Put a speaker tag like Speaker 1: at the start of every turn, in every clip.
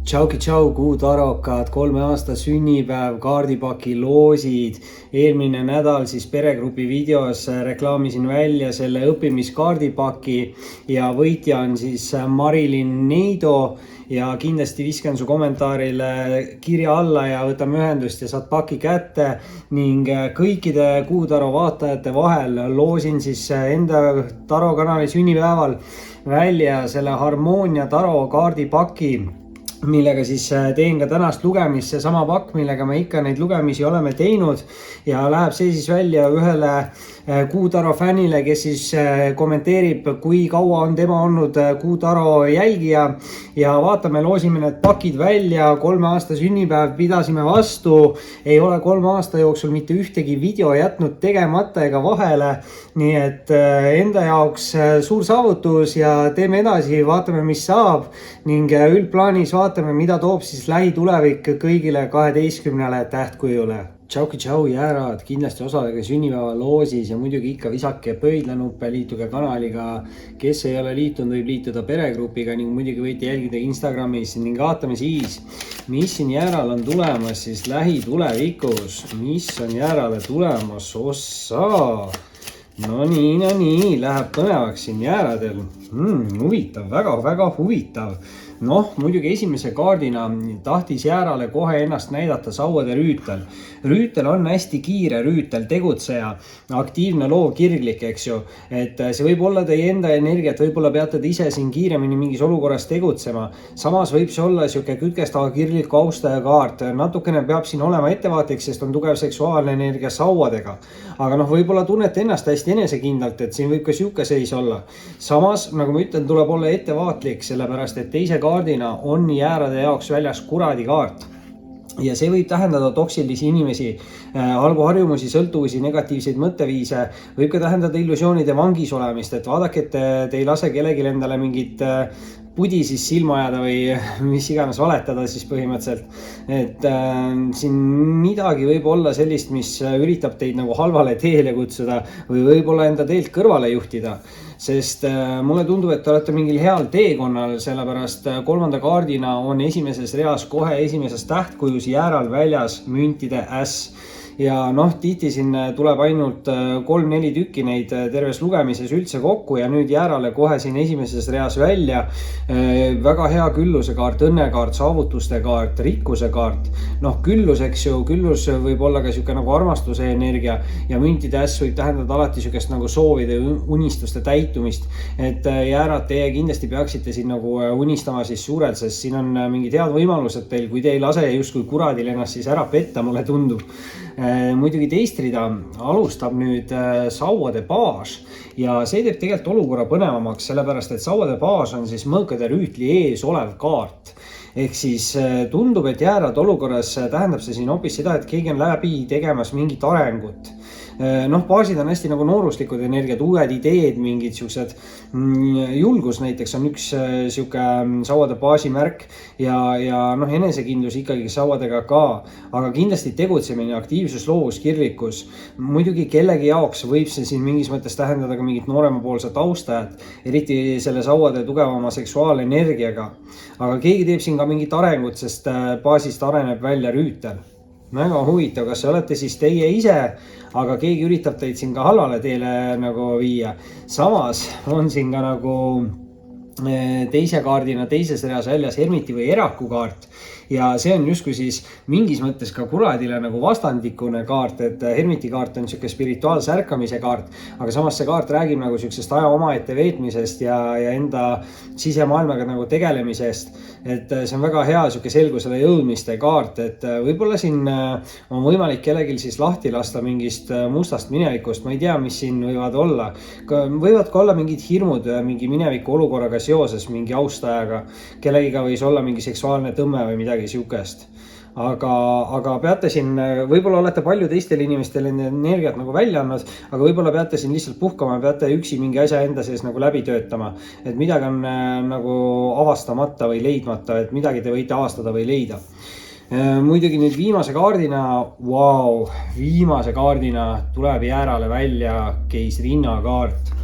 Speaker 1: Tšauki tšau, kuutarokad, 3 aasta sünnipäev, kaardipaki loosid. Eelmine nädal siis peregrupi videos reklaamisin välja selle õppimiskaardipaki ja võitja on siis Marilyn Neido. Ja kindlasti viskan su kommentaarile kirja alla ja võtame ühendust ja saad paki kätte. Ning kõikide kuutaro vaatajate vahel loosin siis enda Taro kanali sünnipäeval välja selle Harmoonia Taro kaardipaki, millega siis teen ka tänast lugemist, see sama pakk, millega me ikka neid lugemisi oleme teinud, ja läheb see siis välja ühele kuutaro fännile, kes siis kommenteerib, kui kaua on tema olnud kuutaro jälgija, ja vaatame, loosime need pakid välja. 3 aasta sünnipäev pidasime vastu, ei ole 3 aasta jooksul mitte ühtegi video jätnud tegemata ega vahele, nii et enda jaoks suur saavutus ja teeme edasi, vaatame, mis saab, ning üldplaanis vaatame, mida toob siis lähitulevik kõigile 12 tähtkujule. Tšauki tšau jäärad, kindlasti osalege sünnipäeva loosis ja muidugi ikka visake pöidlanuppe, liituge kanaliga. Kes ei ole liitunud, võib liituda peregrupiga ning muidugi võite jälgida Instagramis ning vaatame siis, mis siin jääral on tulemas siis lähitulevikus. Mis on jäärale tulemas? Ossa! No nii, läheb põnevaks siin jääradel. Huvitav, väga huvitav. Noh, muidugi esimese kaardina tahtis jäärale kohe ennast näidata Sauade rüütel. Rüütel on hästi kiire rüütel, tegutseja, aktiivne, loov, kirglik, eks ju. Et see võib olla teie enda energiat, võib-olla peate te ise siin kiiremini mingis olukorras tegutsema. Samas võib see olla siuke kütkestava kirgliku austaja kaart. Natukene peab siin olema ettevaatlik, sest on tugev seksuaalne energia Sauadega. Aga võib-olla tunnete ennast hästi enesekindlalt, et siin võib ka siuke seis olla. Samas, nagu ma ütlen, tuleb olla ettevaatlik, sellepärast et teise kaardina on jäärade jaoks väljas kuradi kaart. Ja see võib tähendada toksilisi inimesi, halbu harjumusi, sõltuvusi, negatiivseid mõtteviise, võib ka tähendada illusioonide vangis olemist, et vaadake, et te ei lase kellelgi endale mingit pudi siis silma ajada või mis iganes valetada siis põhimõtteliselt. Et siin midagi võib olla sellist, mis üritab teid nagu halvale teele kutsuda või võib-olla enda teelt kõrvale juhtida. Sest mulle tundub, et te olete mingil heal teekonnal, sellepärast 3. kaardina on esimeses reas kohe esimeses tähtkujus jääral väljas müntide äss. Ja tihti siin tuleb ainult 3-4 tükki neid terves lugemises üldse kokku ja nüüd jäärale kohe siin esimeses reas välja. Väga hea külluse kaart, õnnekaart, saavutuste kaart, rikkuse kaart. Küllus, eks ju, küllus võib olla ka siuke nagu armastuse energia ja müntide äss võib tähendada alati siukest nagu soovide, unistuste täitumist. Et jäärad, teie kindlasti peaksite siin nagu unistama siis suurelt, sest siin on mingid head võimalused teil, kui te ei lase justkui kuradil ennast siis ära petta, mulle tundub. Muidugi teist rida alustab nüüd Sauade baas ja see teeb tegelikult olukorra põnevamaks, sellepärast et Sauade baas on siis mõõkade rüütli ees olev kaart. Ehk siis tundub, et jäärad olukorras tähendab see siin hoopis seda, et keegi on läbi tegemas mingit arengut. Baasid on hästi nagu nooruslikud energiat, uued ideed, mingid siuksed julgus näiteks on üks siuke Sauade baasi märk ja enesekindlus ikkagi Sauadega ka, aga kindlasti tegutsemine, aktiivsus, loovus, kirglikkus. Muidugi kellegi jaoks võib see siin mingis mõttes tähendada ka mingit nooremapoolset austajat, eriti selle Sauade tugevama seksuaalenergiaga, aga keegi teeb siin ka mingit arengut, sest baasist areneb välja rüütel. Väga huvitav, kas see olete siis teie ise, aga keegi üritab teid siin ka halvale teele nagu viia. Samas on siin ka nagu teise kaardina teises reas väljas Hermiti või Eraku kaart ja see on justkui siis mingis mõttes ka kuradile nagu vastandikune kaart, et Hermiti kaart on siuke spirituaalse ärkamise kaart, aga samas see kaart räägib nagu siuksest aja omaette veetmisest ja enda sisemaailmaga nagu tegelemisest, et see on väga hea siuke selgusele jõudmiste kaart, et võib-olla siin on võimalik kellegil siis lahti lasta mingist mustast minevikust, ma ei tea, mis siin võivad olla, võivad ka olla mingid hirmud mingi mineviku olukorraga seoses mingi austajaga, kellegiga võis olla mingi seksuaalne tõmme või midagi siukest. Aga peate siin, võib-olla olete palju teistele inimestele energiat nagu välja andnud, aga võib-olla peate siin lihtsalt puhkama, peate üksi mingi asja enda sees nagu läbi töötama, et midagi on nagu avastamata või leidmata, et midagi te võite avastada või leida. Muidugi nüüd viimase kaardina tuleb jäärale välja keisrinna kaart.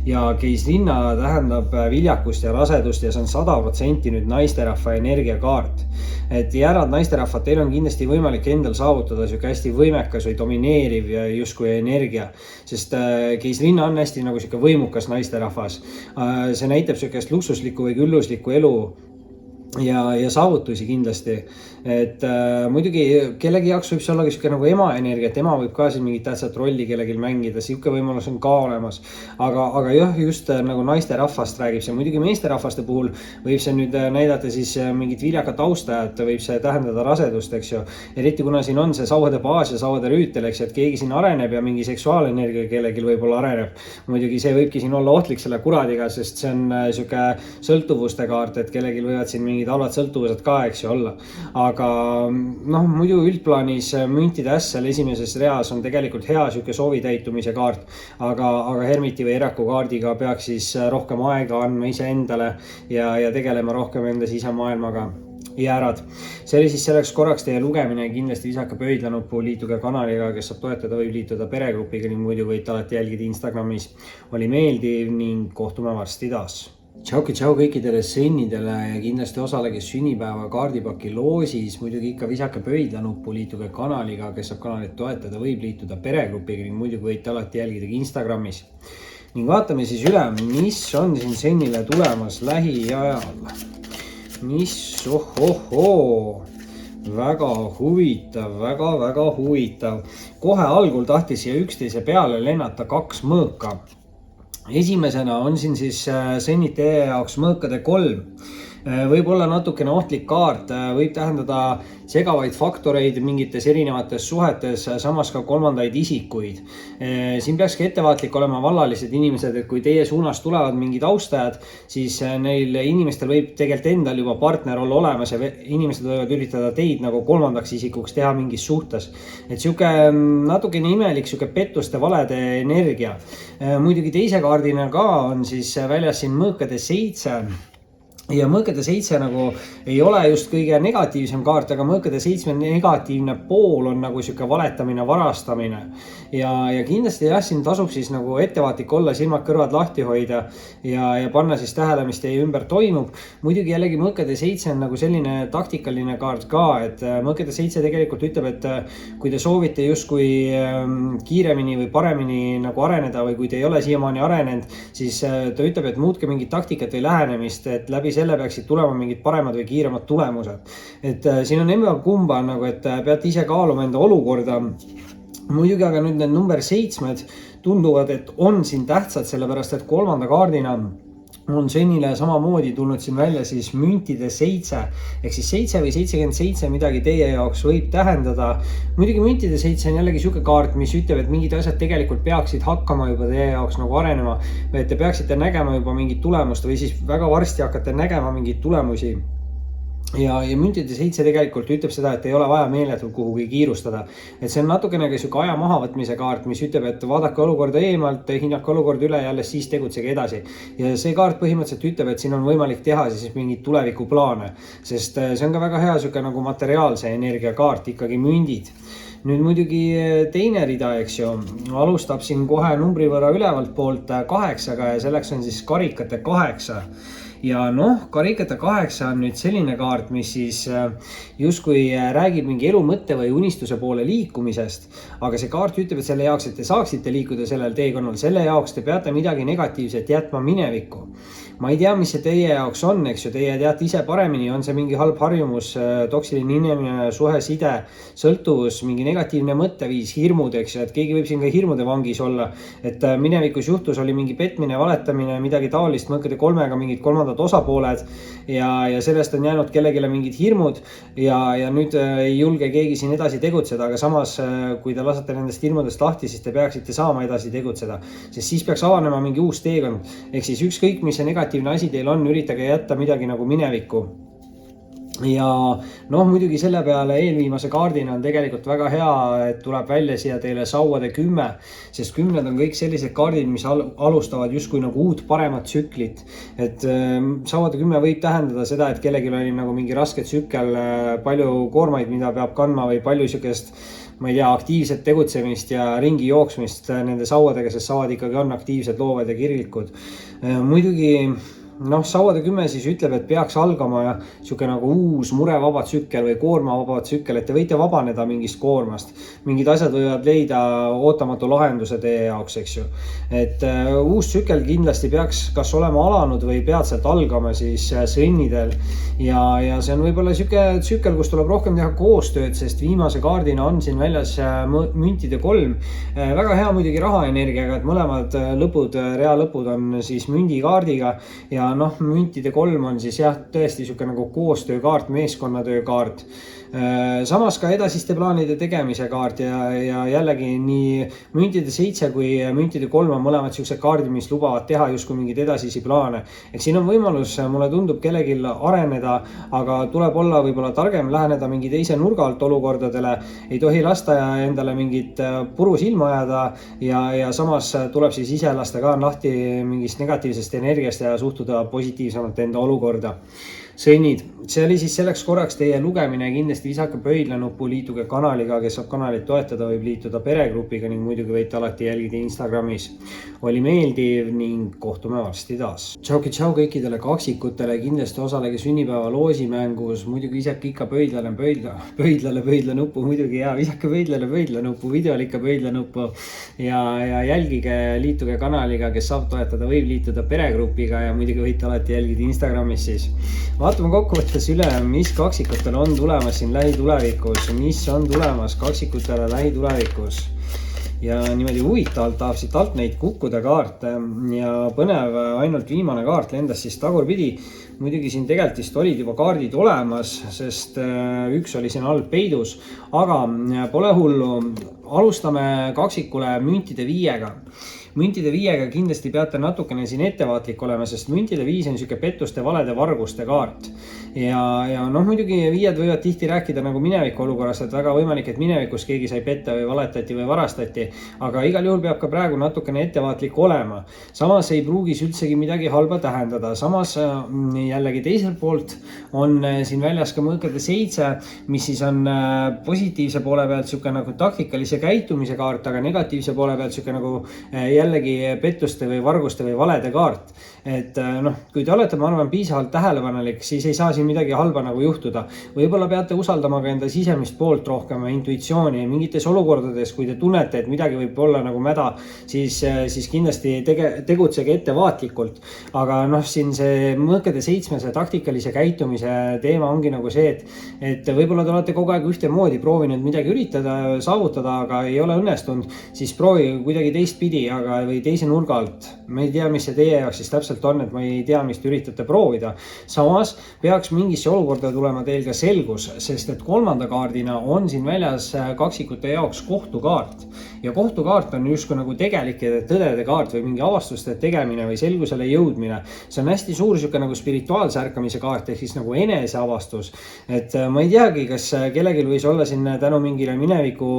Speaker 1: ja keisrinna tähendab viljakust ja rasedust ja see on 100% nüüd naisterahva energiakaart. Et jäärad naisterahvad, teil on kindlasti võimalik endal saavutada siuke hästi võimekas või domineeriv ja justkui energia, sest keisrinna on hästi nagu siuke võimukas naisterahvas. See näitab siukest luksuslikku või külluslikku elu ja saavutusi kindlasti. Et muidugi kellegi jaoks võib see olla siuke nagu ema energia, et ema võib ka siin mingit tähtsat rolli kellelgi mängida, siuke võimalus on ka olemas. Aga jah, just nagu naisterahvast räägib see. Muidugi meesterahvaste puhul võib see nüüd näidata siis mingit viljakat austajat, võib see tähendada rasedust, eks ju. Eriti kuna siin on see sauade baas ja sauade rüütel, eks ju, et keegi siin areneb ja mingi seksuaalenergia kellelgi võib-olla areneb. Muidugi see võibki siin olla ohtlik selle kuradiga, sest see on siuke sõltuvuste kaart, et kellelgi võivad siin mingid halvad sõltuvused ka, eks ju, olla. Aga muidu üldplaanis müntide äss seal esimeses reas on tegelikult hea siuke soovitäitumise kaart, aga hermiti või eraku kaardiga peaks siis rohkem aega andma iseendale ja tegelema rohkem enda sisemaailmaga. Jäärad. See oli siis selleks korraks teie lugemine. Kindlasti visake pöidlanuppu, liituge kanaliga, kes saab toetada, võib liituda peregrupiga ning muidu võite alati jälgida Instagramis. Oli meeldiv ning kohtume varsti taas. Tšau kõikidele sõnnidele ja kindlasti osalege sünnipäeva kaardipaki loosis. Muidugi ikka visake pöidlanuppu, liituge kanaliga, kes saab kanalit toetada, võib liituda peregrupiga ning muidugi võite alati jälgida Instagramis. Ning vaatame siis üle, mis on siin sõnnile tulemas lähiajal. Mis, väga huvitav, väga huvitav. Kohe algul tahtis siia 11 peale lennata 2 mõõka. Esimesena on siin siis sõnnid teie jaoks mõõkade 3. Võib olla natukene ohtlik kaart, võib tähendada segavaid faktoreid mingites erinevates suhetes, samas ka kolmandaid isikuid. Siin peakski ettevaatlik olema vallalised inimesed, et kui teie suunas tulevad mingid austajad, siis neil inimestel võib tegelikult endal juba partner olla olemas ja inimesed võivad üritada teid nagu kolmandaks isikuks teha mingis suhtes. Et siuke natukene imelik, siuke pettuste valede energia. Muidugi teise kaardina ka on siis väljas siin mõõkade 7. Ja mõõkade 7 nagu ei ole just kõige negatiivsem kaart, aga mõõkade 7 negatiivne pool on nagu siuke valetamine, varastamine. Ja kindlasti jah, siin tasub siis nagu ettevaatlik olla, silmad kõrvad lahti hoida ja panna siis tähele, mis teie ümber toimub. Muidugi jällegi mõõkade 7 on nagu selline taktikaline kaart ka, et mõõkade 7 tegelikult ütleb, et kui te soovite justkui kiiremini või paremini nagu areneda või kui te ei ole siiamaani arenenud, siis ta ütleb, et muutke mingit taktikat või lähenemist, et läbi selle peaksid tulema mingid paremad või kiiremad tulemused. Et siin on emma kumba nagu, et peate ise kaaluma enda olukorda. Muidugi aga nüüd need number 7 tunduvad, et on siin tähtsad, sellepärast et 3. kaardina on sõnnile samamoodi tulnud siin välja siis müntide 7 ehk siis 7 või 77 midagi teie jaoks võib tähendada. Muidugi müntide 7 on jällegi siuke kaart, mis ütleb, et mingid asjad tegelikult peaksid hakkama juba teie jaoks nagu arenema või et te peaksite nägema juba mingit tulemust või siis väga varsti hakkate nägema mingeid tulemusi. Ja müntide 7 tegelikult ütleb seda, et ei ole vaja meeletult kuhugi kiirustada. Et see on natukene ka siuke aja mahavõtmise kaart, mis ütleb, et vaadake olukorda eemalt, hinnake olukorda üle ja alles siis tegutsege edasi. Ja see kaart põhimõtteliselt ütleb, et siin on võimalik teha siis mingid tulevikuplaane, sest see on ka väga hea siuke nagu materiaalse energia kaart, ikkagi mündid. Nüüd muidugi teine rida, eks ju, alustab siin kohe numbri võrra ülevalt poolt 8 ja selleks on siis karikate 8. Ja karikate 8 on nüüd selline kaart, mis siis justkui räägib mingi elu mõtte või unistuse poole liikumisest. Aga see kaart ütleb, et selle jaoks, et te saaksite liikuda sellel teekonnal, selle jaoks te peate midagi negatiivset jätma minevikku. Ma ei tea, mis see teie jaoks on, eks ju, teie teate ise paremini, on see mingi halb harjumus, toksiline inimene, suhe, side, sõltuvus, mingi negatiivne mõtteviis, hirmud, eks ju, et keegi võib siin ka hirmude vangis olla. Et minevikus juhtus oli mingi petmine, valetamine, midagi taolist, mõõkade 3-ga mingid kolmandad osapooled ja sellest on jäänud kellegile mingid hirmud ja nüüd ei julge keegi siin edasi tegutseda, aga samas kui te lasete nendest hirmudest lahti, siis te peaksite saama edasi tegutseda, sest siis peaks avanema mingi uus teekond. Ehk siis ükskõik, mis see negatiivne asi teil on, üritage jätta midagi nagu minevikku. Ja muidugi selle peale eelviimase kaardina on tegelikult väga hea, et tuleb välja siia teile sauade 10, sest 10 on kõik sellised kaardid, mis alustavad justkui nagu uut paremat tsüklit. Et sauade 10 võib tähendada seda, et kellelgi oli nagu mingi raske tsükkel, palju koormaid, mida peab kandma või palju siukest ma ei tea, aktiivset tegutsemist ja ringi jooksmist nende sauadega, sest sauad ikkagi on aktiivsed, loovad ja kirglikud. Muidugi sauade 10 siis ütleb, et peaks algama siuke nagu uus murevaba tsükkel või koormavaba tsükkel, et te võite vabaneda mingist koormast. Mingid asjad võivad leida ootamatu lahenduse teie jaoks, eks ju. Et uus tsükkel kindlasti peaks kas olema alanud või peatselt algama siis sõnnidel. Ja see on võib-olla siuke tsükkel, kus tuleb rohkem teha koostööd, sest viimase kaardina on siin väljas müntide 3. Väga hea muidugi rahaenergiaga, et mõlemad lõpud, reaalõpud on siis mündikaardiga ja müntide 3 on siis jah, tõesti siuke nagu koostöökaart, meeskonnatöö kaart. Samas ka edasiste plaanide tegemise kaart ja jällegi nii müntide 7 kui müntide 3 on mõlemad siuksed kaardid, mis lubavad teha justkui mingeid edasisi plaane. Ehk siin on võimalus, mulle tundub, kellelgi areneda, aga tuleb olla võib-olla targem, läheneda mingi teise nurga alt olukordadele. Ei tohi lasta endale mingit puru silma ajada ja samas tuleb siis ise lasta ka lahti mingist negatiivsest energiast ja suhtuda positiivsemalt enda olukorda. Sõnnid, see oli siis selleks korraks teie lugemine, kindlasti visake pöidlanupu, liituge kanaliga, kes saab kanalit toetada, võib liituda peregrupiga ning muidugi võite alati jälgida Instagramis. Oli meeldiv ning kohtume varsti taas. Tšau kõikidele kaksikutele, kindlasti osalege sünnipäeva loosimängus, muidugi visake ikka pöidlanupu, muidugi visake pöidlanupu, videol ikka pöidlanupu ja jälgige, liituge kanaliga, kes saab toetada, võib liituda peregrupiga ja muidugi võite alati jälgida Instagramis siis. Vaatame kokkuvõttes üle, mis kaksikutele on tulemas siin lähitulevikus, mis on tulemas kaksikutele lähitulevikus. Ja niimoodi huvitavalt tahab siit alt neid kukkuda kaarte ja põnev ainult viimane kaart lendas siis tagurpidi. Muidugi siin tegelikult vist olid juba kaardid olemas, sest üks oli siin all peidus, aga pole hullu. Alustame kaksikule müntide 5-ga. Müntide 5-ga kindlasti peate natukene siin ettevaatlik olema, sest müntide 5 on siuke pettuste, valede, varguste kaart. Ja muidugi 5 võivad tihti rääkida nagu mineviku olukorrast, et väga võimalik, et minevikus keegi sai petta või valetati või varastati, aga igal juhul peab ka praegu natukene ettevaatlik olema. Samas ei pruugis üldsegi midagi halba tähendada. Samas jällegi teiselt poolt on siin väljas ka mõõkade 7, mis siis on positiivse poole pealt siuke nagu taktikalise käitumise kaart, aga negatiivse poole pealt siuke nagu jällegi pettuste või varguste või valede kaart. Et kui te olete, ma arvan, piisavalt tähelepanelik, siis ei saa siin midagi halba nagu juhtuda. Võib-olla peate usaldama ka enda sisemist poolt rohkem intuitsiooni mingites olukordades, kui te tunnete, et midagi võib olla nagu mäda, siis kindlasti tegutsege ettevaatlikult. Aga siin see mõõkade 7, see taktikalise käitumise teema ongi nagu see, et võib-olla te olete kogu aeg ühtemoodi proovinud midagi üritada, saavutada, aga ei ole õnnestunud, siis proovi kuidagi teistpidi, või teise nurga alt. Ma ei tea, mis see teie jaoks siis täpselt on, et ma ei tea, mis te üritate proovida. Samas peaks mingisse olukorda tulema teil ka selgus, sest et 3. kaardina on siin väljas kaksikute jaoks kohtukaart. Ja kohtukaart on justkui nagu tegelike tõdede kaart või mingi avastuste tegemine või selgusele jõudmine. See on hästi suur siuke nagu spirituaalse ärkamise kaart, ehk siis nagu eneseavastus. Et ma ei teagi, kas kellelgi võis olla siin tänu mingile mineviku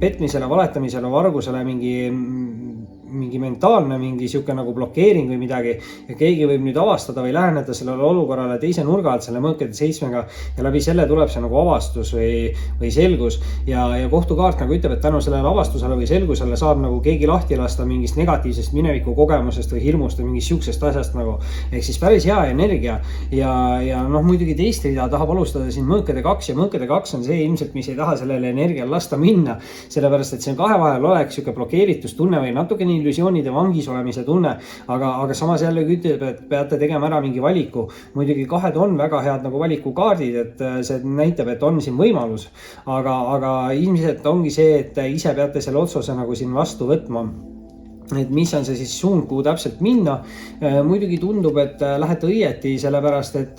Speaker 1: petmisele, valetamisele, vargusele mingi mentaalne, mingi siuke nagu blokeering või midagi ja keegi võib nüüd avastada või läheneda sellele olukorrale teise nurga alt selle mõõkade 7-ga ja läbi selle tuleb see nagu avastus või selgus ja kohtukaart nagu ütleb, et tänu sellele avastusele või selgusele saab nagu keegi lahti lasta mingist negatiivsest mineviku kogemusest või hirmust või mingist siuksest asjast nagu, ehk siis päris hea energia ja muidugi teist rida tahab alustada siin mõõkade 2 ja mõõkade 2 on see ilmselt, mis ei taha sellele energial lasta minna, sellepärast et see on kahe vahel oleks siuke blokeeritustunne või natukene illusioonide vangis olemise tunne, aga samas jällegi ütleb, et peate tegema ära mingi valiku. Muidugi 2 on väga head nagu valikukaardid, et see näitab, et on siin võimalus, aga ilmselt ongi see, et ise peate selle otsuse nagu siin vastu võtma. Et mis on see siis suund, kuhu täpselt minna. Muidugi tundub, et lähete õieti, sellepärast, et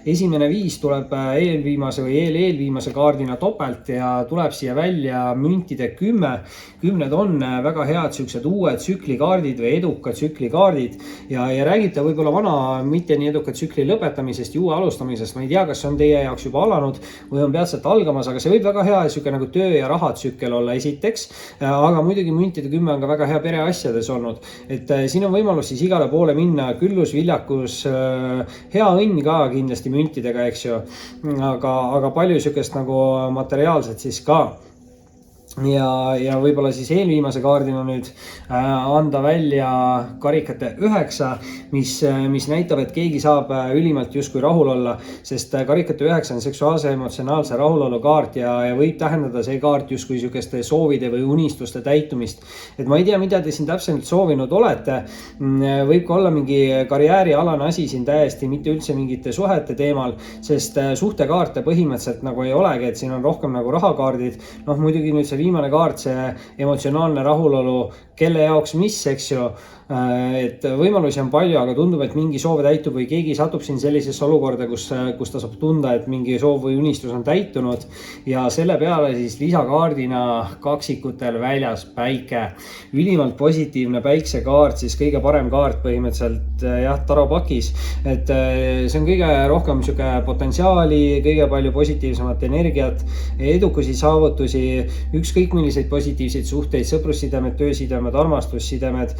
Speaker 1: esimene 5 tuleb eelviimase või eelviimase kaardina topelt ja tuleb siia välja müntide 10. 10 on väga head siuksed uued tsüklikaardid või edukad tsüklikaardid ja räägite võib-olla vana, mitte nii edukat tsükli lõpetamisest ja uue alustamisest. Ma ei tea, kas see on teie jaoks juba alanud või on peatselt algamas, aga see võib väga hea siuke nagu töö ja rahatsükkel olla esiteks, aga muidugi müntide 10 on ka väga hea pereasjades olnud, et siin on võimalus siis igale poole minna, küllus, viljakus, hea õnn ka kindlasti müntidega, eks ju, aga palju siukest nagu materiaalset siis ka. ja võib-olla siis eelviimase kaardina nüüd anda välja karikate 9, mis näitab, et keegi saab ülimalt justkui rahul olla, sest karikate 9 on seksuaalse emotsionaalse rahulolu kaart ja võib tähendada see kaart justkui sihukeste soovide või unistuste täitumist. Et ma ei tea, mida te siin täpselt soovinud olete. Võib ka olla mingi karjäärialane asi siin täiesti, mitte üldse mingite suhete teemal, sest suhtekaarte põhimõtteliselt nagu ei olegi, et siin on rohkem nagu rahakaardid. Noh, muidugi nüüd see viimane kaart, see emotsionaalne rahulolu, kelle jaoks mis, eks ju. Et võimalusi on palju, aga tundub, et mingi soov täitub või keegi satub siin sellisesse olukorda, kus ta saab tunda, et mingi soov või unistus on täitunud. Ja selle peale siis lisakaardina kaksikutel väljas päike. Ülimalt positiivne päiksekaart, siis kõige parem kaart põhimõtteliselt taropakis. Et see on kõige rohkem sihuke potentsiaali, kõige palju positiivsemat energiat, edukusi, saavutusi, ükskõik milliseid positiivseid suhteid, sõprussidemed, töösidemed, armastussidemed,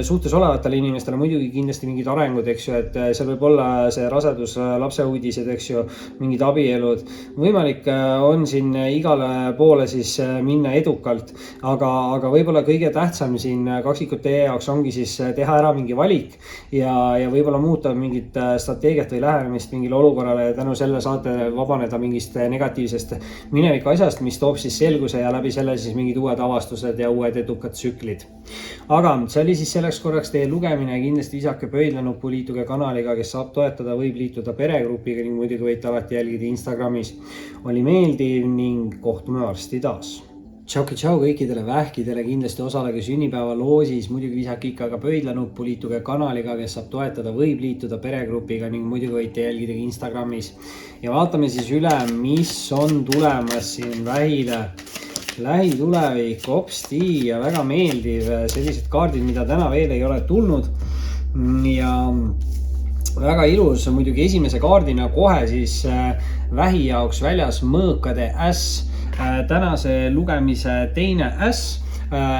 Speaker 1: suhtes olevatele inimestele muidugi kindlasti mingid arengud, eks ju, et seal võib olla see rasedus, lapseuudised, eks ju, mingid abielud. Võimalik on siin igale poole siis minna edukalt, aga võib-olla kõige tähtsam siin kaksikute jaoks ongi siis teha ära mingi valik ja võib-olla muuta mingit strateegiat või lähenemist mingile olukorrale ja tänu selle saate vabaneda mingist negatiivsest mineviku asjast, mis toob siis selguse ja läbi selle siis mingid uued avastused ja uued edukad tsüklid. Aga see oli siis selleks korraks teie lugemine, kindlasti visake pöidlanuppu, liituge kanaliga, kes saab toetada, võib liituda peregrupiga ning muidugi võite alati jälgida Instagramis. Oli meeldiv ning kohtume varsti taas. Tšau kõikidele vähkidele, kindlasti osalege sünnipäeva loosis, muidugi visake ikka ka pöidlanuppu, liituge kanaliga, kes saab toetada, võib liituda peregrupiga ning muidugi võite jälgida Instagramis. Ja vaatame siis üle, mis on tulemas siin vähile. Lähitulevik, hopsti ja väga meeldiv, sellised kaardid, mida täna veel ei ole tulnud ja väga ilus muidugi esimese kaardina kohe siis vähi jaoks väljas mõõkade äss, tänase lugemise teine äss.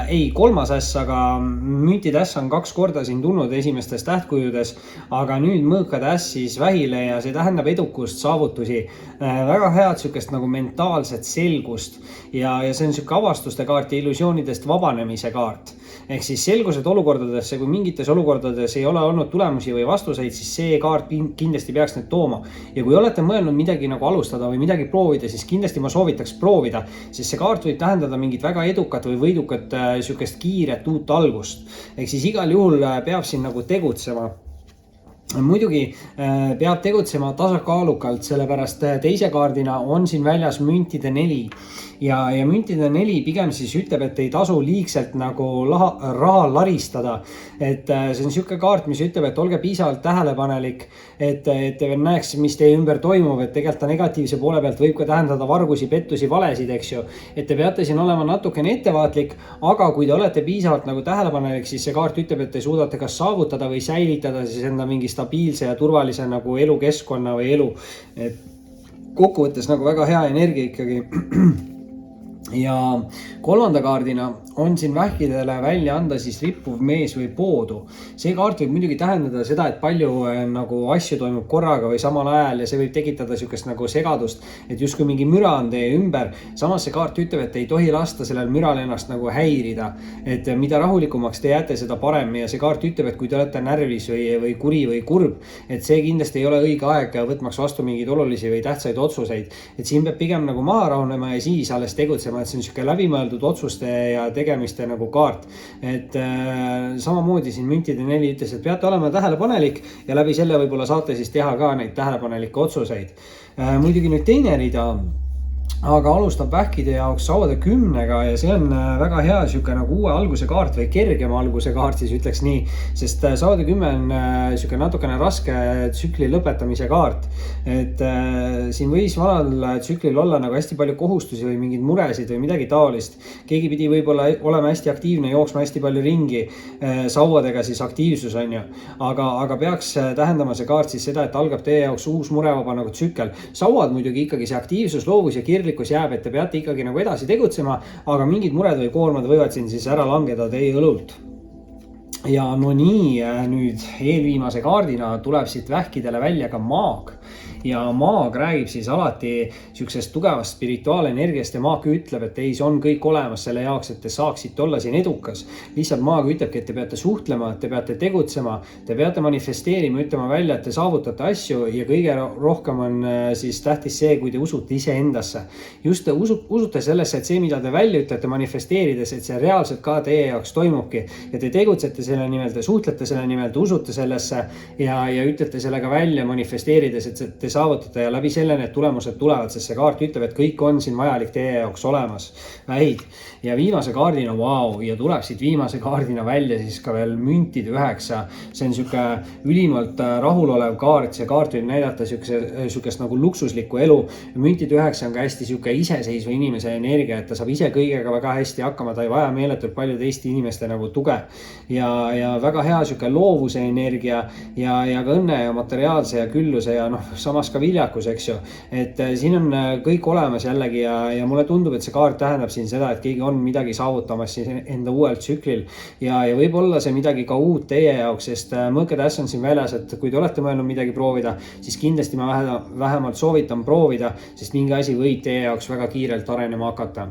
Speaker 1: Ei, kolmas äss, aga müntide äss on 2 korda siin tulnud esimestes tähtkujudes, aga nüüd mõõkade äss siis vähile ja see tähendab edukust, saavutusi, väga head sükest nagu mentaalset selgust ja see on süke avastuste kaart ja illusioonidest vabanemise kaart. Ehk siis selgused olukordadesse, kui mingites olukordades ei ole olnud tulemusi või vastuseid, siis see kaart kindlasti peaks need tooma. Ja kui olete mõelnud midagi nagu alustada või midagi proovida, siis kindlasti ma soovitaks proovida, sest see kaart võib tähendada mingit väga edukat või võidukat sükest kiiret uut algust. Ehk siis igal juhul peab siin nagu tegutsema. Muidugi peab tegutsema tasakaalukalt, sellepärast teise kaardina on siin väljas müntide 4 ja müntide 4 pigem siis ütleb, et ei tasu liigselt nagu raha laristada. Et see on siuke kaart, mis ütleb, et olge piisavalt tähelepanelik, et näeks, mis teie ümber toimub, et tegelikult negatiivse poole pealt võib ka tähendada vargusi, pettusi, valesid, eks ju. Et te peate siin olema natukene ettevaatlik, aga kui te olete piisavalt nagu tähelepanelik, siis see kaart ütleb, et te suudate kas saavutada või säilitada siis enda mingi stabiilse ja turvalise nagu elukeskkonna või elu. Et kokkuvõttes nagu väga hea energia ikkagi. Ja kolmanda kaardina on siin vähkidele välja anda siis rippuv mees või poodu. See kaart võib muidugi tähendada seda, et palju nagu asju toimub korraga või samal ajal ja see võib tekitada sükest nagu segadust, et justkui mingi müra on teie ümber. Samas see kaart ütleb, et ei tohi lasta sellel müral ennast nagu häirida, et mida rahulikumaks te jääte, seda parem ja see kaart ütleb, et kui te olete närvis või kuri või kurb, et see kindlasti ei ole õige aeg võtmaks vastu mingeid olulisi või tähtsaid otsuseid, et siin peab pigem nagu maha rahunema ja siis alles tegutsema, et see on siuke läbimõeldud otsuste ja tegemiste nagu kaart, et samamoodi siin müntide 4 ütles, et peate olema tähelepanelik ja läbi selle võib-olla saate siis teha ka neid tähelepanelikke otsuseid. Muidugi nüüd teine rida, aga alustab vähkide jaoks sauade 10-ga ja see on väga hea siuke nagu uue alguse kaart või kergema alguse kaart, siis ütleks nii, sest sauade 10 on siuke natukene raske tsükli lõpetamise kaart, et siin võis vanal tsüklil olla nagu hästi palju kohustusi või mingeid muresid või midagi taolist. Keegi pidi võib-olla olema hästi aktiivne, jooksma hästi palju ringi, sauadega siis aktiivsus on ju, aga peaks tähendama see kaart siis seda, et algab teie jaoks uus murevaba nagu tsükkel. Sauad muidugi ikkagi see aktiivsus, loovus ja kirlikkus jääb, et te peate ikkagi nagu edasi tegutsema, aga mingid mured või koormad võivad siin siis ära langeda teie õlult. Ja no nii, nüüd eelviimase kaardina tuleb siit vähkidele välja ka maag. ja maag räägib siis alati siuksest tugevast spirituaalenergiast ja maag ütleb, et ei, see on kõik olemas selle jaoks, et te saaksite olla siin edukas. Lihtsalt maag ütlebki, et te peate suhtlema, te peate tegutsema, te peate manifesteerima, ütlema välja, et te saavutate asju ja kõige rohkem on siis tähtis see, kui te usute iseendasse. Just te usute sellesse, et see, mida te välja ütlete manifesteerides, et see reaalselt ka teie jaoks toimubki ja te tegutsete selle nimel, te suhtlete selle nimel, te usute sellesse ja ütlete sellega välja manifesteerides, et te saavutate ja läbi selle need tulemused tulevad, sest see kaart ütleb, et kõik on siin vajalik teie jaoks olemas. Vähid. Ja viimase kaardina, ja tuleb siit viimase kaardina välja siis ka veel müntide 9. See on siuke ülimalt rahulolev kaart, see kaart võib näidata siukest nagu luksuslikku elu. Müntide 9 on ka hästi siuke iseseisva inimese energia, et ta saab ise kõigega väga hästi hakkama, ta ei vaja meeletult palju teiste inimeste nagu tuge. Ja väga hea siuke loovuse energia ja ka õnne ja materiaalse ja külluse ja samas ka viljakus, eks ju. Et siin on kõik olemas jällegi ja mulle tundub, et see kaart tähendab siin seda, et keegi on midagi saavutamas siis enda uuel tsüklil ja võib olla see midagi ka uut teie jaoks, sest mõõketäss on siin väljas, et kui te olete mõelnud midagi proovida, siis kindlasti ma vähemalt soovitan proovida, sest mingi asi võib teie jaoks väga kiirelt arenema hakata.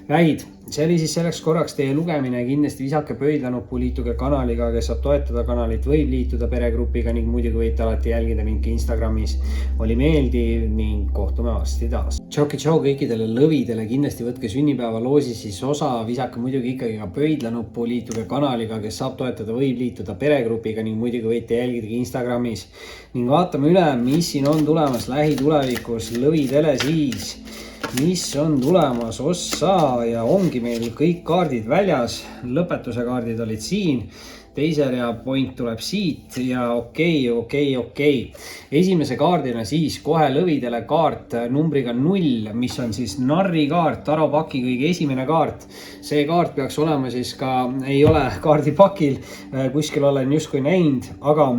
Speaker 1: Väid, see oli siis selleks korraks teie lugemine, kindlasti visake pöidlanuppu, liituge kanaliga, kes saab toetada kanalit, võib liituda peregrupiga ning muidugi võite alati jälgida mind Instagramis. Oli meeldiv ning kohtume varsti taas. Tšau kõikidele lõvidele, kindlasti võtke sünnipäeva loosis siis osa, visake muidugi ikkagi ka pöidlanuppu, liituge kanaliga, kes saab toetada, võib liituda peregrupiga ning muidugi võite jälgida Instagramis. Ning vaatame üle, mis siin on tulemas lähitulevikus lõvidele siis. Mis on tulemas ossa ja ongi meil kõik kaardid väljas, lõpetuse kaardid olid siin, teise rea point tuleb siit ja okei. Esimese kaardina siis kohe lõvidele kaart numbriga 0, mis on siis narri kaart, Taro Paki kõige esimene kaart. See kaart peaks olema siis ka, ei ole kaardipakil, kuskil olen justkui näinud, aga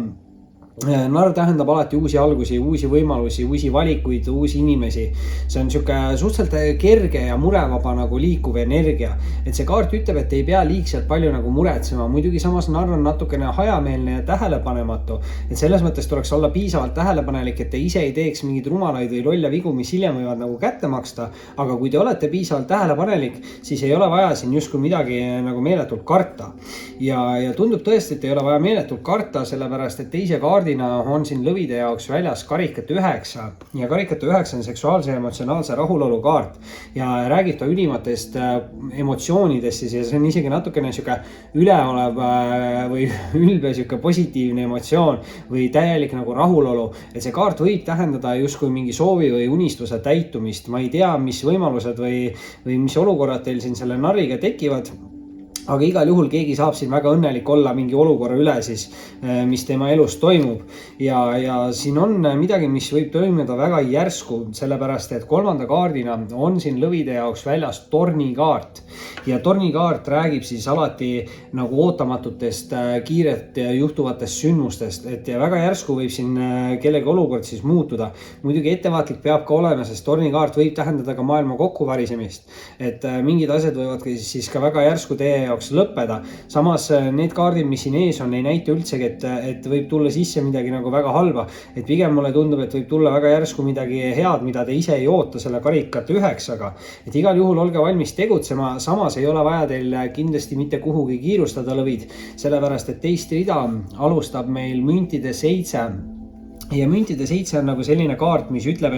Speaker 1: narr tähendab alati uusi algusi, uusi võimalusi, uusi valikuid, uusi inimesi. See on siuke suhteliselt kerge ja murevaba nagu liikuv energia. Et see kaart ütleb, et ei pea liigselt palju nagu muretsema. Muidugi samas narr on natukene hajameelne ja tähelepanematu. Et selles mõttes tuleks olla piisavalt tähelepanelik, et te ise ei teeks mingid rumalaid või lolle vigu, mis hiljem võivad nagu kätte maksta. Aga kui te olete piisavalt tähelepanelik, siis ei ole vaja siin justkui midagi nagu meeletult karta. Ja tundub tõesti, et ei ole vaja meeletult karta, sellepärast, et teise kaardi on siin lõvide jaoks väljas karikate 9 ja karikate 9 on seksuaalse ja emotsionaalse rahulolu kaart ja räägib ta ülimatest emotsioonidest ja see on isegi natukene siuke üleolev või ülbe siuke positiivne emotsioon või täielik nagu rahulolu, et see kaart võib tähendada justkui mingi soovi või unistuse täitumist. Ma ei tea, mis võimalused või mis olukorrad teil siin selle narriga tekivad. Aga igal juhul keegi saab siin väga õnnelik olla mingi olukorra üle siis, mis tema elus toimub. Ja siin on midagi, mis võib toimuda väga järsku, sellepärast et kolmanda kaardina on siin lõvide jaoks väljas tornikaart. Ja tornikaart räägib siis alati nagu ootamatutest kiiret juhtuvatest sündmustest, et väga järsku võib siin kellegi olukord siis muutuda. Muidugi ettevaatlik peab ka olema, sest tornikaart võib tähendada ka maailma kokkuvarisemist. Et mingid asjad võivad siis ka väga järsku teie jaoks lõppeda. Samas need kaardid, mis siin ees on, ei näita üldsegi, et võib tulla sisse midagi nagu väga halba. Et pigem mulle tundub, et võib tulla väga järsku midagi head, mida te ise ei oota selle karikate 9-ga. Et igal juhul olge valmis tegutsema, samas ei ole vaja teil kindlasti mitte kuhugi kiirustada lõvid, sellepärast et teist rida alustab meil müntide 7. Ja müntide 7 on nagu selline kaart, mis ütleb,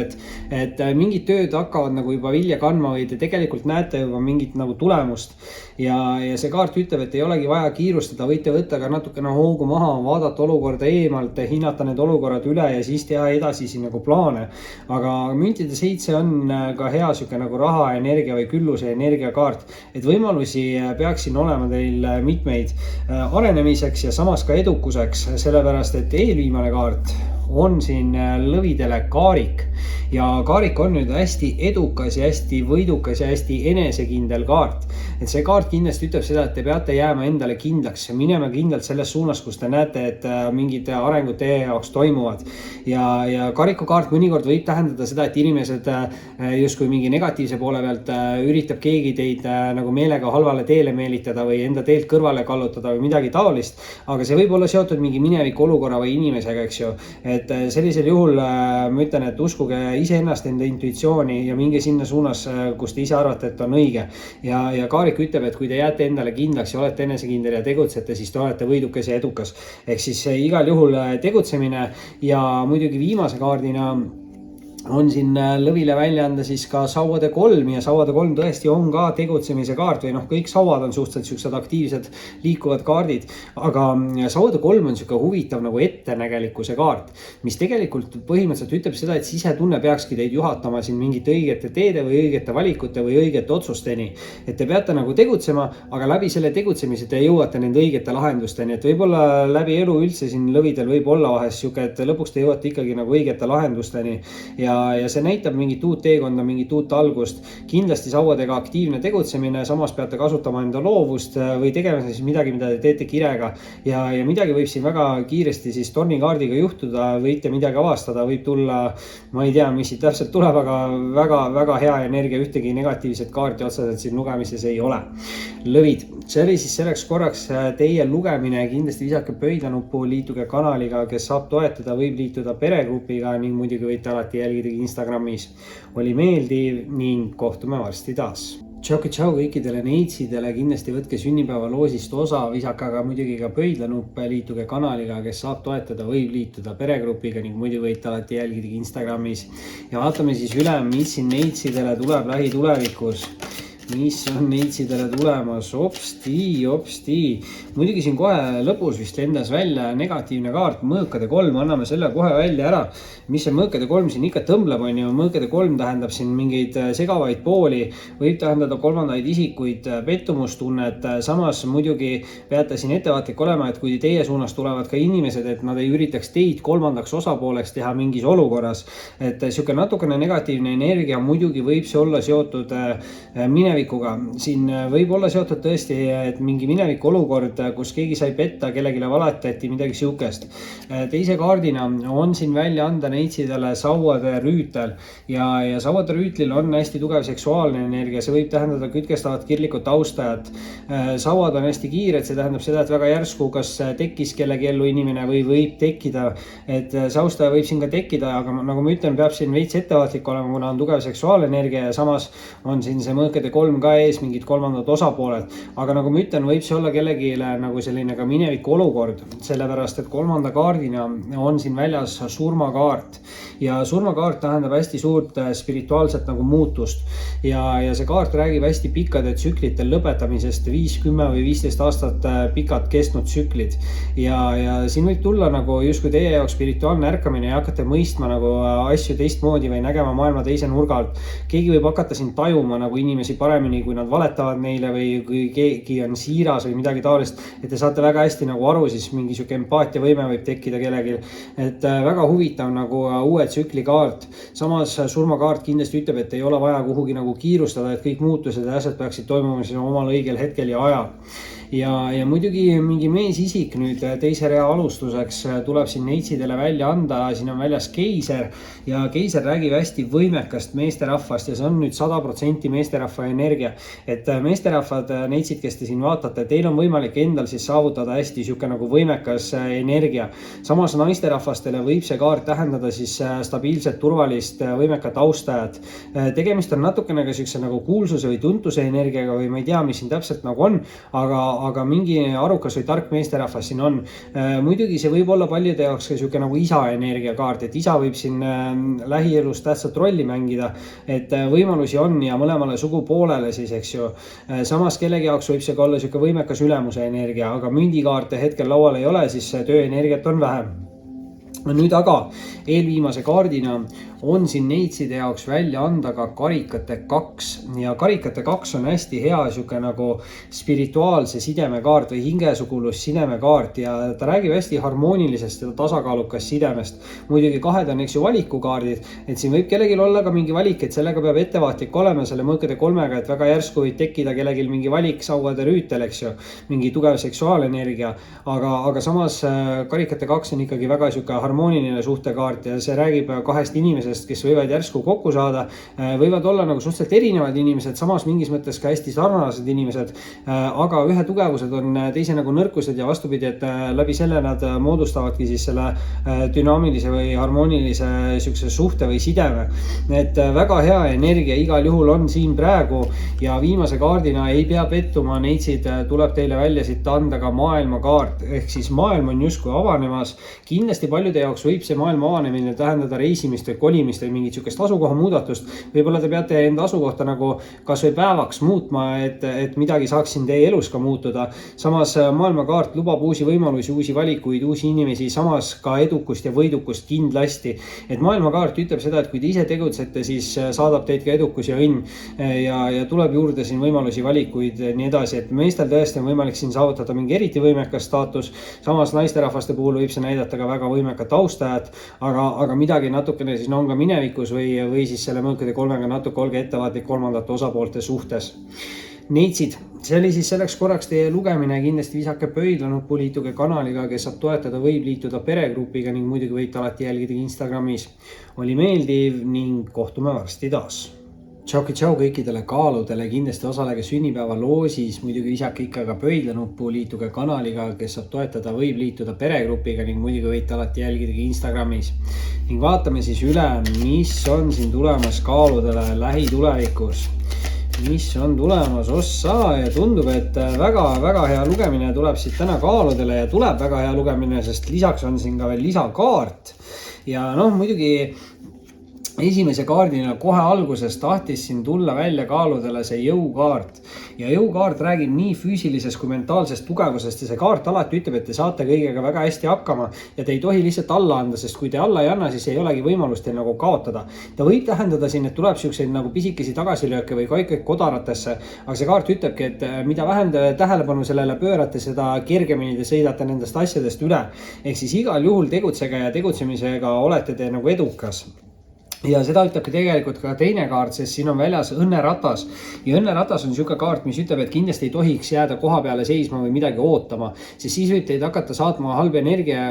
Speaker 1: et mingid tööd hakkavad nagu juba vilja kandma või te tegelikult näete juba mingit nagu tulemust. Ja see kaart ütleb, et ei olegi vaja kiirustada, võite võtta ka natukene hoogu maha, vaadata olukorda eemalt, hinnata need olukorrad üle ja siis teha edasi siin nagu plaane. Aga müntide 7 on ka hea siuke nagu raha, energia või külluse energia kaart. Et võimalusi peaks siin olema teil mitmeid arenemiseks ja samas ka edukuseks, sellepärast et eelviimane kaart on siin lõvidele kaarik ja Kaarik on nüüd hästi edukas ja hästi võidukas ja hästi enesekindel kaart. Et see kaart kindlasti ütleb seda, et te peate jääma endale kindlaks ja minema kindlalt selles suunas, kus te näete, et mingid arengud teie jaoks toimuvad. Ja Kaariku kaart mõnikord võib tähendada seda, et inimesed justkui mingi negatiivse poole pealt üritab keegi teid nagu meelega halvale teele meelitada või enda teelt kõrvale kallutada või midagi taolist, aga see võib olla seotud mingi mineviku olukorra või inimesega, eks ju. Et sellisel juhul ma ütlen, et uskuge iseennast, enda intuitsiooni ja minge sinna suunas, kus te ise arvate, et on õige. Ja Kaarik ütleb, et kui te jääte endale kindlaks ja olete enesekindel ja tegutsete, siis te olete võidukas ja edukas. Ehk siis igal juhul tegutsemine ja muidugi viimase kaardina on siin lõvile välja anda siis ka sauade 3 ja sauade 3 tõesti on ka tegutsemise kaart või kõik sauad on suhteliselt siuksed aktiivsed liikuvad kaardid, aga sauade 3 on siuke huvitav nagu ettenägelikkuse kaart, mis tegelikult põhimõtteliselt ütleb seda, et sisetunne peakski teid juhatama siin mingite õigete teede või õigete valikute või õigete otsusteni. Et te peate nagu tegutsema, aga läbi selle tegutsemise te jõuate nende õigete lahendusteni, et võib-olla läbi elu üldse siin lõvidel võib olla vahest siuke, et lõpuks te jõuate ikkagi nagu õigete lahendusteni ja see näitab mingit uut teekonda, mingit uut algust. Kindlasti sauadega aktiivne tegutsemine, samas peate kasutama enda loovust või tegema siis midagi, mida te teete kirega ja midagi võib siin väga kiiresti siis tornikaardiga juhtuda, võite midagi avastada, võib tulla, ma ei tea, mis siit täpselt tuleb, aga väga hea energia, ühtegi negatiivset kaarti otseselt siin lugemises ei ole. Lõvid, see oli siis selleks korraks teie lugemine, kindlasti visake pöidlanuppu, liituge kanaliga, kes saab toetada, võib liituda peregrupiga ning muidugi võite alati jälgida Instagramis. Oli meeldiv ning kohtume varsti taas. Tšau kõikidele neitsidele, kindlasti võtke sünnipäeva loosist osa, visake aga muidugi ka pöidlanuppe, liituge kanaliga, kes saab toetada, võib liituda peregrupiga ning muidu võite alati jälgida Instagramis. Ja vaatame siis üle, mis siin neitsidele tuleb lähitulevikus. Mis on neitsidele tulemas, opsti. Muidugi siin kohe lõpus vist lendas välja negatiivne kaart, mõõkade 3, anname selle kohe välja ära. Mis see mõõkade 3 siin ikka tõmbleb on ju, mõõkade 3 tähendab siin mingeid segavaid pooli, võib tähendada kolmandaid isikuid, pettumustunnet, samas muidugi peate siin ettevaatlik olema, et kui teie suunas tulevad ka inimesed, et nad ei üritaks teid kolmandaks osapooleks teha mingis olukorras, et siuke natukene negatiivne energia muidugi võib see olla seotud minevikuga. Siin võib olla seotud tõesti, et mingi mineviku olukord, kus keegi sai petta, kellegile valetati, midagi siukest. Teise kaardina on siin välja anda neitsidele sauade rüütel ja sauade rüütlil on hästi tugev seksuaalne energia, see võib tähendada kütkestavat kirglikut austajat. Sauad on hästi kiired, see tähendab seda, et väga järsku kas tekkis kellegi ellu inimene või võib tekkida, et see austaja võib siin ka tekkida, aga nagu ma ütlen, peab siin veits ettevaatlik olema, kuna on tugev seksuaalenergia ja samas on siin see mõõkade 3 ka ees, mingid kolmandad osapooled, aga nagu ma ütlen, võib see olla kellegi nagu selline ka mineviku olukord, sellepärast et kolmanda kaardina on siin väljas surmakaart ja surmakaart tähendab hästi suurt spirituaalset nagu muutust ja see kaart räägib hästi pikkade tsüklite lõpetamisest, 5, 10 või 15 aastat pikad kestnud tsüklid ja siin võib tulla nagu justkui teie jaoks spirituaalne ärkamine ja hakkate mõistma nagu asju teistmoodi või nägema maailma teise nurga alt. Keegi võib hakata siin tajuma nagu inimesi paremini, kui nad valetavad neile või kui keegi on siiras või midagi taolist, et te saate väga hästi nagu aru, siis mingi siuke empaatiavõime võib tekkida kellelgi, et väga huvitav nagu uue tsükli kaart. Samas surmakaart kindlasti ütleb, et ei ole vaja kuhugi nagu kiirustada, et kõik muutused ja asjad peaksid toimuma siis omal õigel hetkel ja ajal. Ja muidugi mingi meesisik nüüd teise rea alustuseks tuleb siin neitsidele välja anda, siin on väljas keiser ja keiser räägib hästi võimekast meesterahvast ja see on nüüd 100% meesterahva energia, et meesterahvad, neitsid, kes te siin vaatate, teil on võimalik endal siis saavutada hästi siuke nagu võimekas energia. Samas naisterahvastele võib see kaart tähendada siis stabiilset, turvalist, võimekat austajat. Tegemist on natukene ka siukse nagu kuulsuse või tuntuse energiaga või ma ei tea, mis siin täpselt nagu on, aga mingi arukas või tark meesterahvas siin on. Muidugi see võib olla paljude jaoks ka siuke nagu isa energia kaart, et isa võib siin lähielus tähtsat rolli mängida, et võimalusi on ja mõlemale sugupoolele siis, eks ju. Samas kellegi jaoks võib see ka olla siuke võimekas ülemuse energia, aga mündikaarte hetkel laual ei ole, siis tööenergiat on vähem. Nüüd aga eelviimase kaardina on siin neitside jaoks välja anda ka karikate 2 ja karikate 2 on hästi hea sihuke nagu spirituaalse sideme kaart või hingesugulus sideme kaart ja ta räägib hästi harmoonilisest ja tasakaalukast sidemest. Muidugi kahed on eks ju valikukaardid, et siin võib kellelgi olla ka mingi valik, et sellega peab ettevaatlik olema selle mõõkade 3-ga, et väga järsku võib tekkida kellelgi mingi valik sauade rüütel, eks ju, mingi tugev seksuaalenergia, aga samas karikate 2 on ikkagi väga sihuke harmooniline suhtekaart ja see räägib kahest inimesest, kes võivad järsku kokku saada, võivad olla nagu suhteliselt erinevad inimesed, samas mingis mõttes ka hästi sarnased inimesed, aga ühe tugevused on teise nagu nõrkused ja vastupidi, et läbi selle nad moodustavadki siis selle dünaamilise või harmoonilise sihukese suhte või sideme. Et väga hea energia igal juhul on siin praegu ja viimase kaardina ei pea pettuma, neitsid tuleb teile välja siit anda ka maailmakaart, ehk siis maailm on justkui avanemas. Kindlasti paljude jaoks võib see maailma avanemine tähendada reisimist või kolimist või mingit sihukest asukoha muudatust. Võib-olla te peate enda asukohta nagu kas või päevaks muutma, et midagi saaks siin teie elus ka muutuda. Samas maailmakaart lubab uusi võimalusi, uusi valikuid, uusi inimesi, samas ka edukust ja võidukust kindlasti. Et maailmakaart ütleb seda, et kui te ise tegutsete, siis saadab teid ka edukus ja õnn ja tuleb juurde siin võimalusi, valikuid ja nii edasi. Et meestel tõesti on võimalik siin saavutada mingi eriti võimekas staatus. Samas naisterahvaste puhul võib see näidata ka väga võimekat austajat, aga midagi natukene siis on ka minevikus või siis selle mõõkade 3-ga natuke olge ettevaatlik kolmandate osapoolte suhtes. Neitsid, see oli siis selleks korraks teie lugemine, kindlasti visake pöidlanuppu, liituge kanaliga, kes saab toetada, võib liituda peregrupiga ning muidugi võite alati jälgida Instagramis. Oli meeldiv ning kohtume varsti taas. Tšau kõikidele kaaludele, kindlasti osalege sünnipäeva loosis, muidugi visake ikka ka pöidlanuppu, liituge kanaliga, kes saab toetada, võib liituda peregrupiga ning muidugi võite alati jälgida Instagramis. Ning vaatame siis üle, mis on siin tulemas kaaludele lähitulevikus. Mis on tulemas ossa ja tundub, et väga hea lugemine tuleb siit täna kaaludele ja tuleb väga hea lugemine, sest lisaks on siin ka veel lisakaart. Ja muidugi esimese kaardina kohe alguses tahtis siin tulla välja kaaludele see jõukaart ja jõukaart räägib nii füüsilisest kui mentaalsest tugevusest ja see kaart alati ütleb, et te saate kõigega väga hästi hakkama ja te ei tohi lihtsalt alla anda, sest kui te alla ei anna, siis ei olegi võimalust teil nagu kaotada. Ta võib tähendada siin, et tuleb siukseid nagu pisikesi tagasilööke või kaikaid kodaratesse, aga see kaart ütlebki, et mida vähem te tähelepanu sellele pöörate, seda kergemini te sõidate nendest asjadest üle. Ehk siis igal juhul tegutsege ja tegutsemisega olete te nagu edukas. Ja seda ütlebki tegelikult ka teine kaart, sest siin on väljas õnneratas ja õnneratas on siuke kaart, mis ütleb, et kindlasti ei tohiks jääda koha peale seisma või midagi ootama, sest siis võib teid hakata saatma halb energia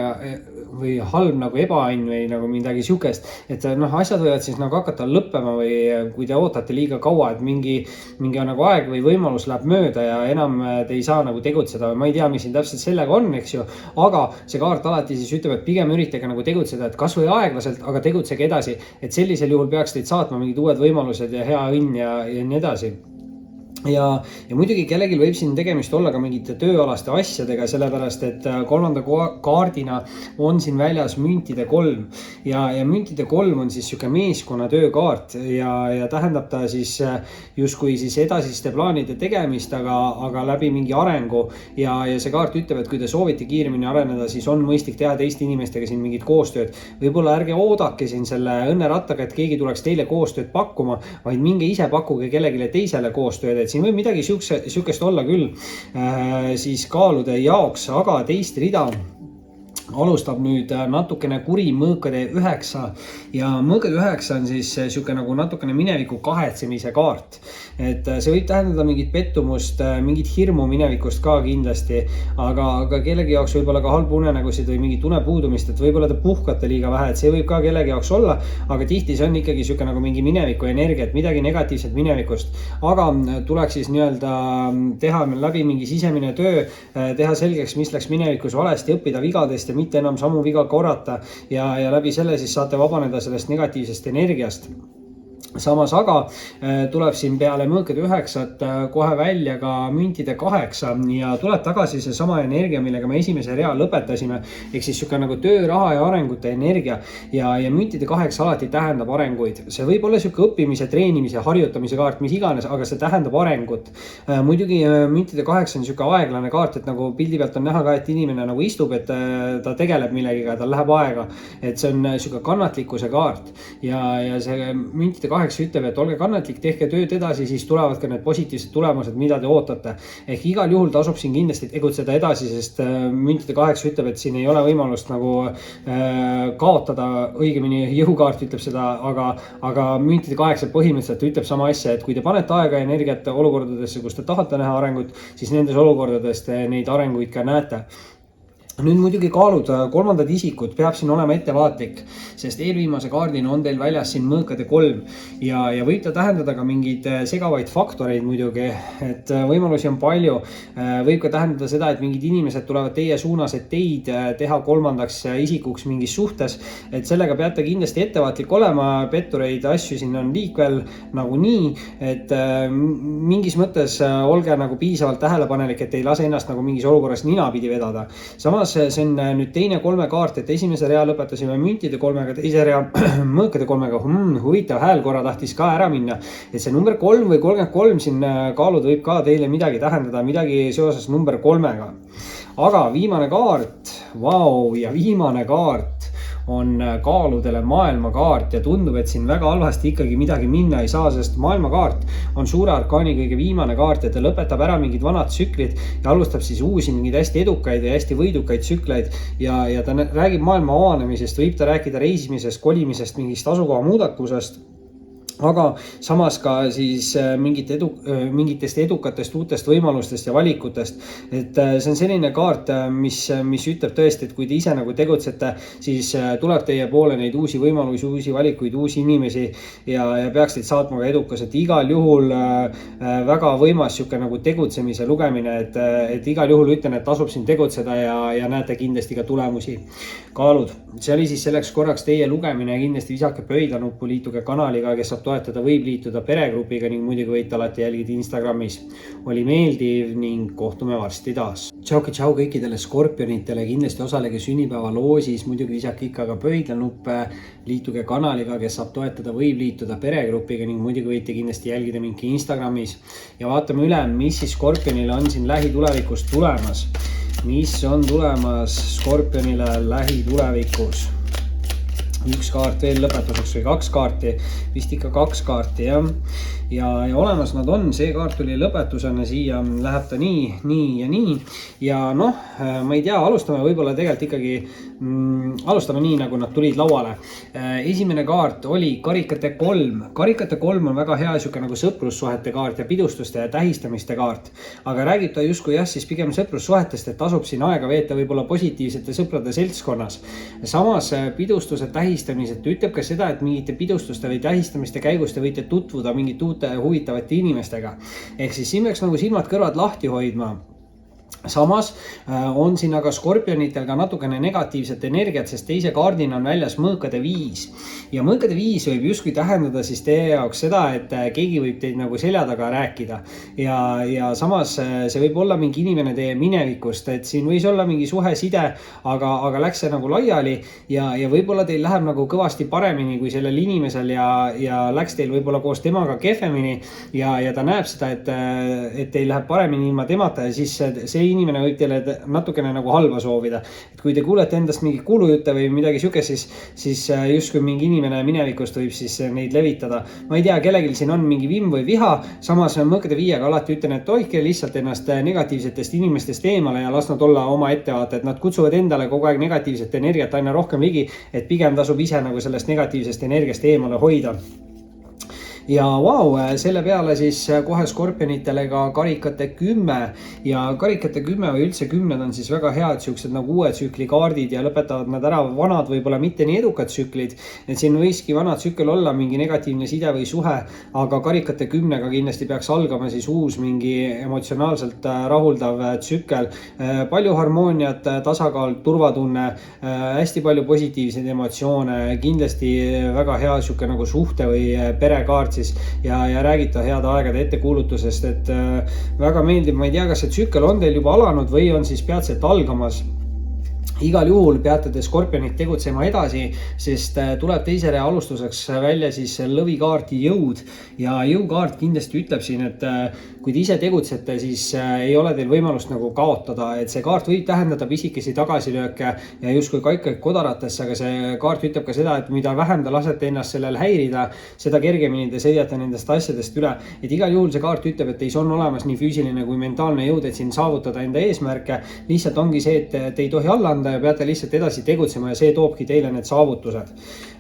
Speaker 1: või halb nagu ebaõnn või nagu midagi siukest, et asjad võivad siis nagu hakata lõppema või kui te ootate liiga kaua, et mingi nagu aeg või võimalus läheb mööda ja enam te ei saa nagu tegutseda või ma ei tea, mis siin täpselt sellega on, eks ju, aga see kaart alati siis ütleb, et pigem üritage nagu tegutseda, et kas või aeglaselt, aga tegutsege edasi, et sellisel juhul peaks teid saatma mingid uued võimalused ja hea õnn ja nii edasi. Ja muidugi kellelgi võib siin tegemist olla ka mingite tööalaste asjadega, sellepärast et kolmanda kaardina on siin väljas müntide 3 ja müntide 3 on siis siuke meeskonna töökaart ja tähendab ta siis justkui siis edasiste plaanide tegemist, aga läbi mingi arengu ja see kaart ütleb, et kui te soovite kiiremini areneda, siis on mõistlik teha teiste inimestega siin mingit koostööd. Võib-olla ärge oodake siin selle õnnerattaga, et keegi tuleks teile koostööd pakkuma, vaid minge ise pakkuge kellelegi teisele koostööd, siin võib midagi siukest olla küll siis kaalude jaoks, aga teist rida alustab nüüd natukene kuri mõõkade 9 ja mõõkade 9 on siis siuke nagu natukene mineviku kahetsemise kaart. Et see võib tähendada mingit pettumust, mingit hirmu minevikust ka kindlasti, aga kellegi jaoks võib-olla ka halbu unenägusid või mingit unepuudumist, et võib-olla te puhkate liiga vähe, et see võib ka kellegi jaoks olla, aga tihti see on ikkagi siuke nagu mingi mineviku energia, et midagi negatiivset minevikust, aga tuleks siis nii-öelda teha läbi mingi sisemine töö, teha selgeks, mis läks minevikus valesti, õppida vigadest ja mitte enam samu viga korrata ja läbi selle siis saate vabaneda sellest negatiivsest energiast. Samas aga tuleb siin peale mõõkade 9 kohe välja ka müntide 8 ja tuleb tagasi see sama energia, millega me esimese rea lõpetasime. Ehk siis siuke nagu töö, raha ja arengute energia ja müntide 8 alati tähendab arenguid. See võib olla siuke õppimise, treenimise, harjutamise kaart, mis iganes, aga see tähendab arengut. Muidugi müntide 8 on siuke aeglane kaart, et nagu pildi pealt on näha ka, et inimene nagu istub, et ta tegeleb millegiga, tal läheb aega. Et see on siuke kannatlikkuse kaart ja see müntide 8 ütleb, et olge kannatlik, tehke tööd edasi, siis tulevad ka need positiivsed tulemused, mida te ootate. Ehk igal juhul tasub siin kindlasti tegutseda edasi, sest müntide 8 ütleb, et siin ei ole võimalust nagu kaotada, õigemini jõukaart ütleb seda, aga müntide 8 põhimõtteliselt ütleb sama asja, et kui te panete aega ja energiat olukordadesse, kus te tahate näha arengut, siis nendes olukordades te neid arenguid ka näete. Nüüd muidugi kaalud, kolmandad isikud peab siin olema ettevaatlik, sest eelviimase kaardina on teil väljas siin mõõkade 3 ja võib ta tähendada ka mingeid segavaid faktoreid muidugi, et võimalusi on palju. Võib ka tähendada seda, et mingid inimesed tulevad teie suunas, et teid teha kolmandaks isikuks mingis suhtes, et sellega peate kindlasti ettevaatlik olema, pettureid asju siin on liikvel nagunii, et mingis mõttes olge nagu piisavalt tähelepanelik, et ei lase ennast nagu mingis olukorras ninapidi vedada. Samas see on nüüd teine 3 kaart, et esimese rea lõpetasime müntide 3-ga, teise rea mõõkade 3-ga. Huvitav hääl korra tahtis ka ära minna, et see number 3 või 33 siin kaalud võib ka teile midagi tähendada, midagi seoses number 3-ga. Aga viimane kaart, ja viimane kaart on kaaludele maailmakaart ja tundub, et siin väga halvasti ikkagi midagi minna ei saa, sest maailmakaart on suure arkaani kõige viimane kaart ja ta lõpetab ära mingid vanad tsüklid ja alustab siis uusi mingeid hästi edukaid ja hästi võidukaid tsükleid ja ta räägib maailma avanemisest, võib ta rääkida reisimisest, kolimisest, mingist asukoha muudatusest. Aga samas ka siis mingitest edukatest uutest võimalustest ja valikutest. Et see on selline kaart, mis ütleb tõesti, et kui te ise nagu tegutsete, siis tuleb teie poole neid uusi võimalusi, uusi valikuid, uusi inimesi ja peaks teid saatma ka edukas. Et igal juhul väga võimas siuke nagu tegutsemise lugemine, et igal juhul ütlen, et tasub siin tegutseda ja näete kindlasti ka tulemusi. Kaalud, see oli siis selleks korraks teie lugemine ja kindlasti visake pöidlanuppu, liituge kanaliga, kes saab toetada, võib liituda peregrupiga ning muidugi võite alati jälgida Instagramis. Oli meeldiv ning kohtume varsti taas. Tšau kõikidele skorpionitele, kindlasti osalege sünnipäeva loosis, muidugi visake ikka ka pöidlanuppe, liituge kanaliga, kes saab toetada, võib liituda peregrupiga ning muidugi võite kindlasti jälgida mingi Instagramis. Ja vaatame üle, mis siis skorpionile on siin lähitulevikus tulemas. Mis on tulemas skorpionile lähitulevikus? Üks kaart veel lõpetuseks või 2 kaarti, vist ikka 2 kaarti ja olemas nad on, see kaart tuli lõpetusena siia, läheb ta nii ja noh, ma ei tea, alustame võib-olla tegelikult ikkagi, alustame nii, nagu nad tulid lauale. Esimene kaart oli karikate 3, karikate 3 on väga hea siuke nagu sõprussuhete kaart ja pidustuste ja tähistamiste kaart, aga räägib ta justkui siis pigem sõprussuhetest, et tasub siin aega veeta võib-olla positiivsete sõprade seltskonnas. Samas pidustused, tähistamised ütleb ka seda, et mingite pidustuste või tähistamiste käigus te võite tutvuda mingit uute huvitavate inimestega. Ehk siis siin peaks nagu silmad-kõrvad lahti hoidma. Samas on siin aga skorpionitel ka natukene negatiivset energiat, sest teise kaardina on väljas mõõkade 5. Ja mõõkade 5 võib justkui tähendada siis teie jaoks seda, et keegi võib teid nagu selja taga rääkida. Ja samas see võib olla mingi inimene teie minevikust, et siin võis olla mingi suhe, side, aga läks see nagu laiali ja võib-olla teil läheb nagu kõvasti paremini kui sellel inimesel ja läks teil võib-olla koos temaga kehvemini ja ta näeb seda, et teil läheb paremini ilma temata ja siis see inimene võib teile natukene nagu halba soovida. Et kui te kuulete endast mingi kuulujutte või midagi siukest, siis justkui mingi inimene minevikust võib siis neid levitada. Ma ei tea, kellegil siin on mingi vimm või viha, samas mõõkade 5-ga alati ütlen, et hoidke lihtsalt ennast negatiivsetest inimestest eemale ja las nad olla oma ettevaate, et nad kutsuvad endale kogu aeg negatiivset energiat aina rohkem ligi, et pigem tasub ise nagu sellest negatiivsest energiast eemale hoida. ja selle peale siis kohe skorpionitele ka karikate 10 ja karikate 10 või üldse 10 on siis väga head siuksed nagu uue tsükli kaardid ja lõpetavad nad ära vanad, võib-olla mitte nii edukad tsüklid, et siin võiski vana tsükkel olla mingi negatiivne side või suhe, aga karikate 10-ga kindlasti peaks algama siis uus mingi emotsionaalselt rahuldav tsükkel, palju harmooniat, tasakaal, turvatunne, hästi palju positiivseid emotsioone, kindlasti väga hea siuke nagu suhte või perekaart siis ja räägita heade aegade ettekuulutusest, et väga meeldib, ma ei tea, kas see tsükkel on teil juba alanud või on siis peatselt algamas. Igal juhul peate te skorpionid tegutsema edasi, sest tuleb teisele alustuseks välja siis lõvikaarti jõud ja jõukaart kindlasti ütleb siin, et kui te ise tegutsete, siis ei ole teil võimalust nagu kaotada, et see kaart võib tähendada pisikesi tagasilööke ja justkui kaikaid kodaratesse, aga see kaart ütleb ka seda, et mida vähem te lasete ennast sellel häirida, seda kergemini te sõidate nendest asjadest üle, et igal juhul see kaart ütleb, et teis on olemas nii füüsiline kui mentaalne jõud, et siin saavutada enda eesmärke, lihtsalt ongi see, et te ei tohi alla anda ja peate lihtsalt edasi tegutsema ja see toobki teile need saavutused.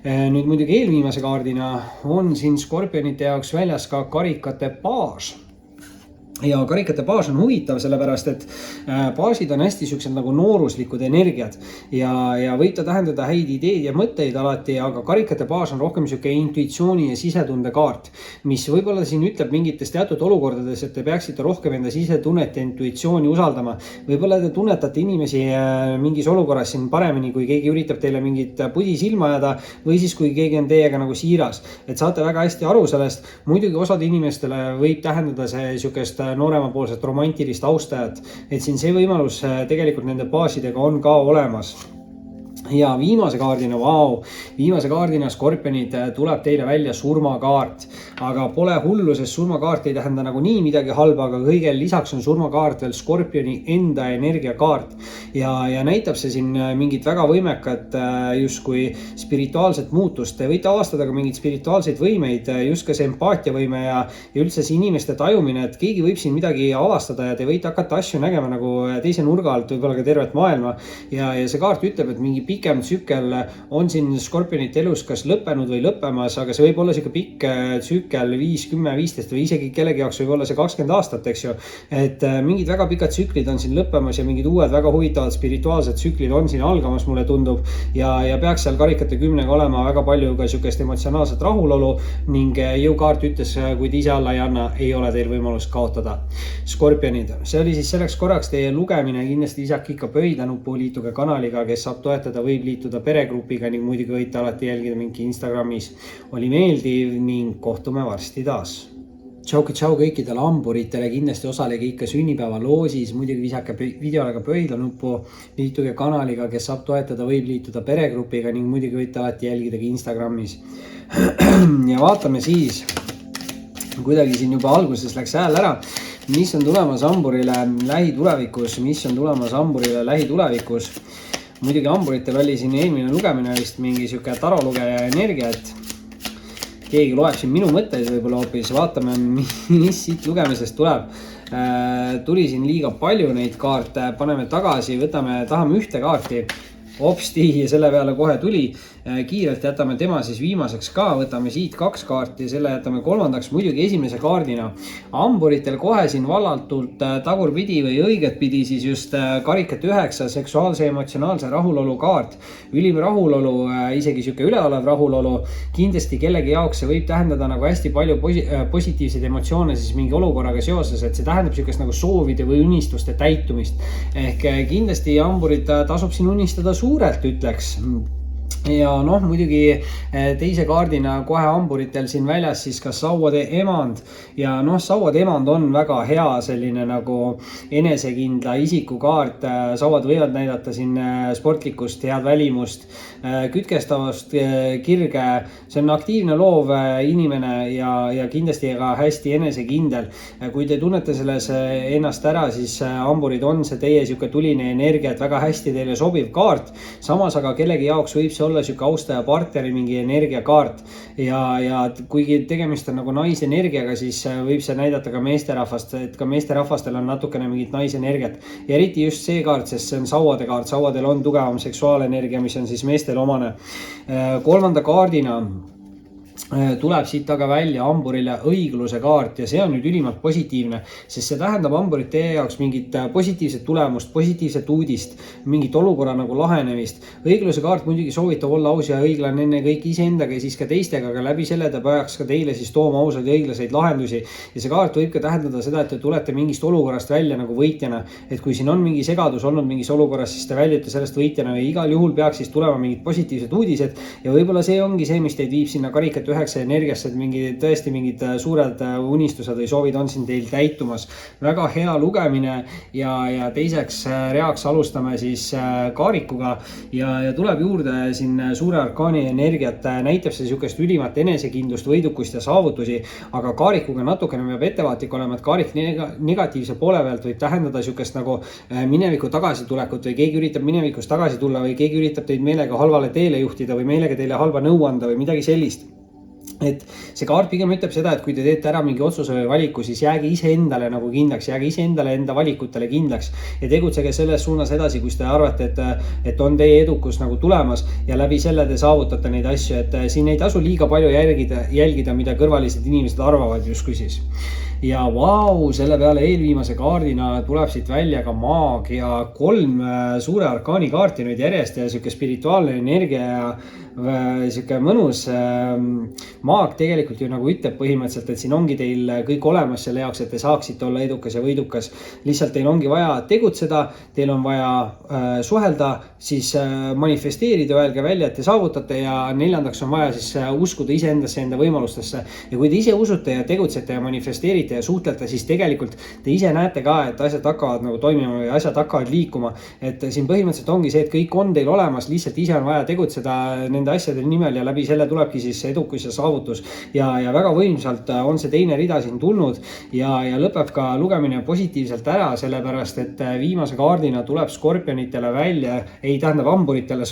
Speaker 1: Nüüd muidugi eelviimase kaardina on siin skorpionite jaoks väljas ka karikate baas. Ja karikate baas on huvitav, sellepärast et baasid on hästi siuksed nagu nooruslikud energiad ja võib ta tähendada häid ideid ja mõtteid alati, aga karikate baas on rohkem siuke intuitsiooni ja sisetunde kaart, mis võib-olla siin ütleb mingites teatud olukordades, et te peaksite rohkem enda sisetunnet ja intuitsiooni usaldama. Võib-olla te tunnetate inimesi mingis olukorras siin paremini, kui keegi üritab teile mingit pudi silma ajada või siis kui keegi on teiega nagu siiras, et saate väga hästi aru sellest. Muidugi osade inimestele võib tähendada see siukest nooremapoolset romantilist austajat, et siin see võimalus tegelikult nende baasidega on ka olemas. Ja viimase kaardina skorpionid tuleb teile välja surmakaart, aga pole hullu, sest surmakaart ei tähenda nagu nii midagi halba, aga kõigel lisaks on surmakaart veel skorpioni enda energiakaart ja näitab see siin mingit väga võimekat justkui spirituaalset muutust. Te võite avastada ka mingeid spirituaalseid võimeid, just ka see empaatiavõime ja üldse see inimeste tajumine, et keegi võib siin midagi avastada ja te võite hakata asju nägema nagu teise nurga alt, võib-olla ka tervet maailma ja see kaart ütleb, et mingi pikem tsükkel on siin skorpionite elus kas lõppenud või lõppemas, aga see võib olla siuke pikk tsükkel 5, 10, 15 või isegi kellegi jaoks võib olla see 20 aastat, eks ju. Et mingid väga pikad tsüklid on siin lõppemas ja mingid uued väga huvitavad spirituaalsed tsüklid on siin algamas, mulle tundub, ja peaks seal karikate 10-ga olema väga palju ka siukest emotsionaalset rahulolu ning jõukaart ütles, kui te ise alla ei anna, ei ole teil võimalust kaotada. Skorpionid, see oli siis selleks korraks teie lugemine, kindlasti isake ikka pöidla nuppu, liituge kanaliga, kes saab toetada, võib liituda peregrupiga ning muidugi võite alati jälgida mingi Instagramis. Oli meeldiv ning kohtume varsti taas. Tšau kõikidele hamburitele, kindlasti osalege ikka sünnipäeva loosis, muidugi visake videole ka pöidla nuppu, liituge kanaliga, kes saab toetada, võib liituda peregrupiga ning muidugi võite alati jälgidagi Instagramis. Ja vaatame siis, kuidagi siin juba alguses läks hääl ära, mis on tulemas hamburile lähitulevikus. Muidugi hamburitel oli siin eelmine lugemine vist mingi siuke tarolugeja energia, et keegi loeb siin minu mõtteid võib-olla hoopis, vaatame, mis siit lugemisest tuleb. Tuli siin liiga palju neid kaarte, paneme tagasi, tahame ühte kaarti, hopsti ja selle peale kohe tuli. Kiirelt jätame tema siis viimaseks ka, võtame siit 2 kaarti, selle jätame kolmandaks, muidugi esimese kaardina. Hamburitel kohe siin vallatult tagurpidi või õiget pidi siis just karikat 9, seksuaalse emotsionaalse rahulolu kaart. Ülim rahulolu, isegi siuke üleolev rahulolu. Kindlasti kellegi jaoks see võib tähendada nagu hästi palju positiivseid emotsioone siis mingi olukorraga seoses, et see tähendab siukest nagu soovide või unistuste täitumist. Ehk kindlasti hamburid tasub siin unistada suurelt, ütleks. Ja muidugi teise kaardina kohe hamburitel siin väljas siis ka sauade emand ja sauade emand on väga hea selline nagu enesekindla isiku kaart. Sauad võivad näidata siin sportlikkust, head välimust, kütkestavust, kirge. See on aktiivne loov inimene ja kindlasti ka hästi enesekindel. Kui te tunnete selles ennast ära, siis hamburid on see teie siuke tuline energia, et väga hästi teile sobiv kaart. Samas aga kellegi jaoks võib see olla siuke austaja partneri mingi energiakaart ja kuigi tegemist on nagu naisenergiaga, siis võib see näidata ka meesterahvast, et ka meesterahvastel on natukene mingit naisenergiat ja eriti just see kaart, sest see on sauade kaart, sauadel on tugevam seksuaalenergia, mis on siis meestel omane. Kolmanda kaardina tuleb siit aga välja hamburile õigluse kaart ja see on nüüd ülimalt positiivne, sest see tähendab hamburit teie jaoks mingit positiivset tulemust, positiivset uudist, mingit olukorra nagu lahenemist. Õigluse kaart muidugi soovitab olla aus ja õiglane enne kõik iseendaga ja siis ka teistega, aga läbi selle ta peaks ka teile siis tooma ausaid ja õiglaseid lahendusi. Ja see kaart võib ka tähendada seda, et te tulete mingist olukorrast välja nagu võitjana. Et kui siin on mingi segadus olnud mingis olukorras, siis te väljute sellest võitjana ja igal juhul peaks siis tulema mingid positiivsed uudised ja võib-olla see ongi see, mis teid viib sinna karikate energiasse, et tõesti mingid suured unistused või soovid on siin teil täitumas. Väga hea lugemine ja teiseks reaks alustame siis kaarikuga ja tuleb juurde siin suure arkaani energiat, näitab see sihukest ülimat enesekindlust, võidukust ja saavutusi, aga kaarikuga natukene peab ettevaatlik olema, et kaarik negatiivse poole pealt võib tähendada sihukest nagu mineviku tagasitulekut või keegi üritab minevikust tagasi tulla või keegi üritab teid meelega halvale teele juhtida või meelega teile halba nõu anda või midagi sellist. Et see kaart pigem ütleb seda, et kui te teete ära mingi otsuse või valiku, siis jääge iseendale nagu kindlaks, jääge iseendale enda valikutele kindlaks ja tegutsege selles suunas edasi, kus te arvate, et on teie edukus nagu tulemas ja läbi selle te saavutate neid asju, et siin ei tasu liiga palju jälgida, mida kõrvalised inimesed arvavad justkui siis. Ja selle peale eelviimase kaardina tuleb siit välja ka maag ja 3 suure arkaani kaarti nüüd järjest ja sihuke spirituaalne energia ja sihuke mõnus maag tegelikult ju nagu ütleb põhimõtteliselt, et siin ongi teil kõik olemas selle jaoks, et te saaksite olla edukas ja võidukas. Lihtsalt teil ongi vaja tegutseda, teil on vaja suhelda, siis manifesteerida, öelge välja, et te saavutate ja 4. on vaja siis uskuda iseendasse, enda võimalustesse. Ja kui te ise usute ja tegutsete ja manifesteerite ja suhtlete, siis tegelikult te ise näete ka, et asjad hakkavad nagu toimima või asjad hakkavad liikuma. Et siin põhimõtteliselt ongi see, et kõik on teil olemas, lihtsalt ise on vaja tegutseda nende asjade nimel ja läbi selle tulebki siis edukus ja saavutus. Ja väga võimsalt on see teine rida siin tulnud ja lõpeb ka lugemine positiivselt ära, sellepärast et viimase kaardina tuleb skorpionitele välja, hamburitele,